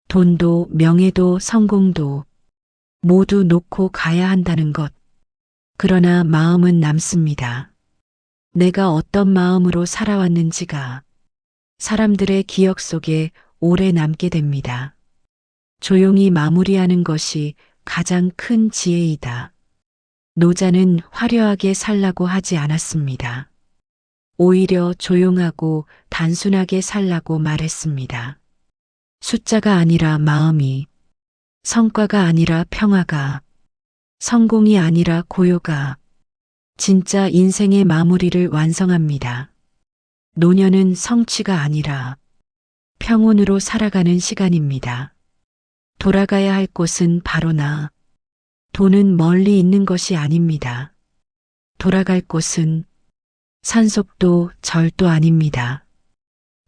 Speaker 1: 돈도 명예도 성공도 모두 놓고 가야 한다는 것. 그러나 마음은 남습니다. 내가 어떤 마음으로 살아왔는지가 사람들의 기억 속에 오래 남게 됩니다. 조용히 마무리하는 것이 가장 큰 지혜이다. 노자는 화려하게 살라고 하지 않았습니다. 오히려 조용하고 단순하게 살라고 말했습니다. 숫자가 아니라 마음이, 성과가 아니라 평화가, 성공이 아니라 고요가 진짜 인생의 마무리를 완성합니다. 노년은 성취가 아니라 평온으로 살아가는 시간입니다. 돌아가야 할 곳은 바로 나. 돈은 멀리 있는 것이 아닙니다. 돌아갈 곳은 산속도 절도 아닙니다.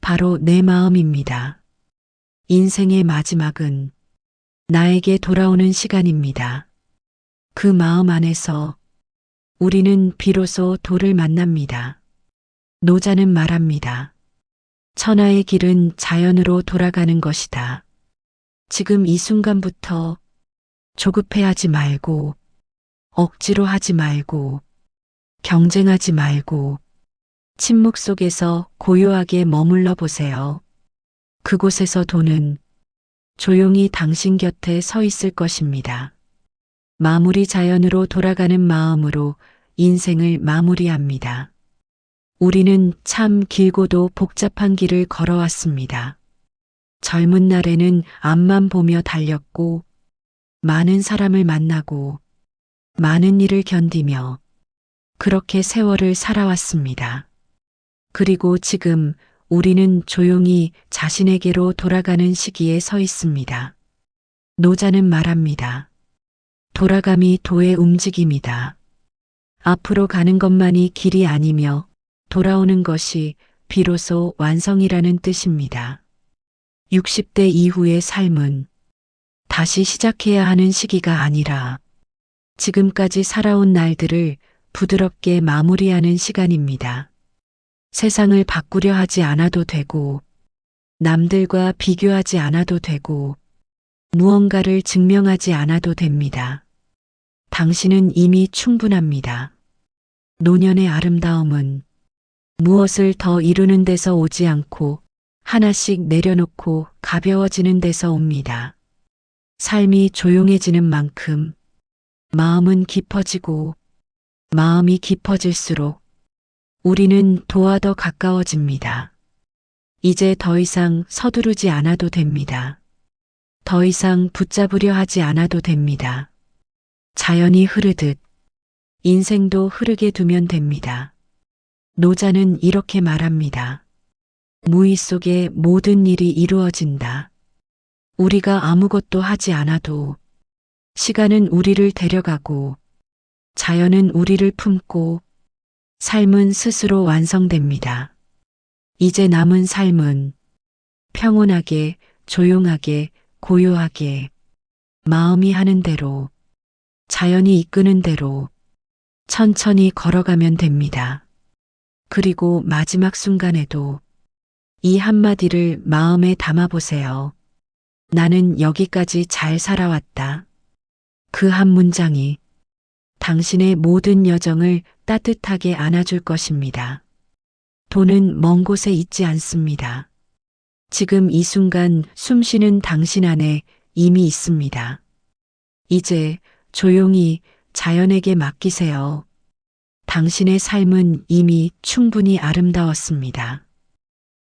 Speaker 1: 바로 내 마음입니다. 인생의 마지막은 나에게 돌아오는 시간입니다. 그 마음 안에서 우리는 비로소 도를 만납니다. 노자는 말합니다. 천하의 길은 자연으로 돌아가는 것이다. 지금 이 순간부터 조급해하지 말고, 억지로 하지 말고, 경쟁하지 말고, 침묵 속에서 고요하게 머물러 보세요. 그곳에서 돈은 조용히 당신 곁에 서 있을 것입니다. 마무리 자연으로 돌아가는 마음으로 인생을 마무리합니다. 우리는 참 길고도 복잡한 길을 걸어왔습니다. 젊은 날에는 앞만 보며 달렸고, 많은 사람을 만나고, 많은 일을 견디며, 그렇게 세월을 살아왔습니다. 그리고 지금 우리는 조용히 자신에게로 돌아가는 시기에 서 있습니다. 노자는 말합니다. 돌아감이 도의 움직임이다. 앞으로 가는 것만이 길이 아니며 돌아오는 것이 비로소 완성이라는 뜻입니다. 60대 이후의 삶은 다시 시작해야 하는 시기가 아니라 지금까지 살아온 날들을 부드럽게 마무리하는 시간입니다. 세상을 바꾸려 하지 않아도 되고, 남들과 비교하지 않아도 되고, 무언가를 증명하지 않아도 됩니다. 당신은 이미 충분합니다. 노년의 아름다움은 무엇을 더 이루는 데서 오지 않고 하나씩 내려놓고 가벼워지는 데서 옵니다. 삶이 조용해지는 만큼 마음은 깊어지고 마음이 깊어질수록 우리는 도와 더 가까워집니다. 이제 더 이상 서두르지 않아도 됩니다. 더 이상 붙잡으려 하지 않아도 됩니다. 자연이 흐르듯 인생도 흐르게 두면 됩니다. 노자는 이렇게 말합니다. 무의 속에 모든 일이 이루어진다. 우리가 아무것도 하지 않아도 시간은 우리를 데려가고 자연은 우리를 품고 삶은 스스로 완성됩니다. 이제 남은 삶은 평온하게, 조용하게, 고요하게 마음이 하는 대로, 자연이 이끄는 대로 천천히 걸어가면 됩니다. 그리고 마지막 순간에도 이 한마디를 마음에 담아보세요. 나는 여기까지 잘 살아왔다. 그 한 문장이 당신의 모든 여정을 따뜻하게 안아줄 것입니다. 돈은 먼 곳에 있지 않습니다. 지금 이 순간 숨쉬는 당신 안에 이미 있습니다. 이제 조용히 자연에게 맡기세요. 당신의 삶은 이미 충분히 아름다웠습니다.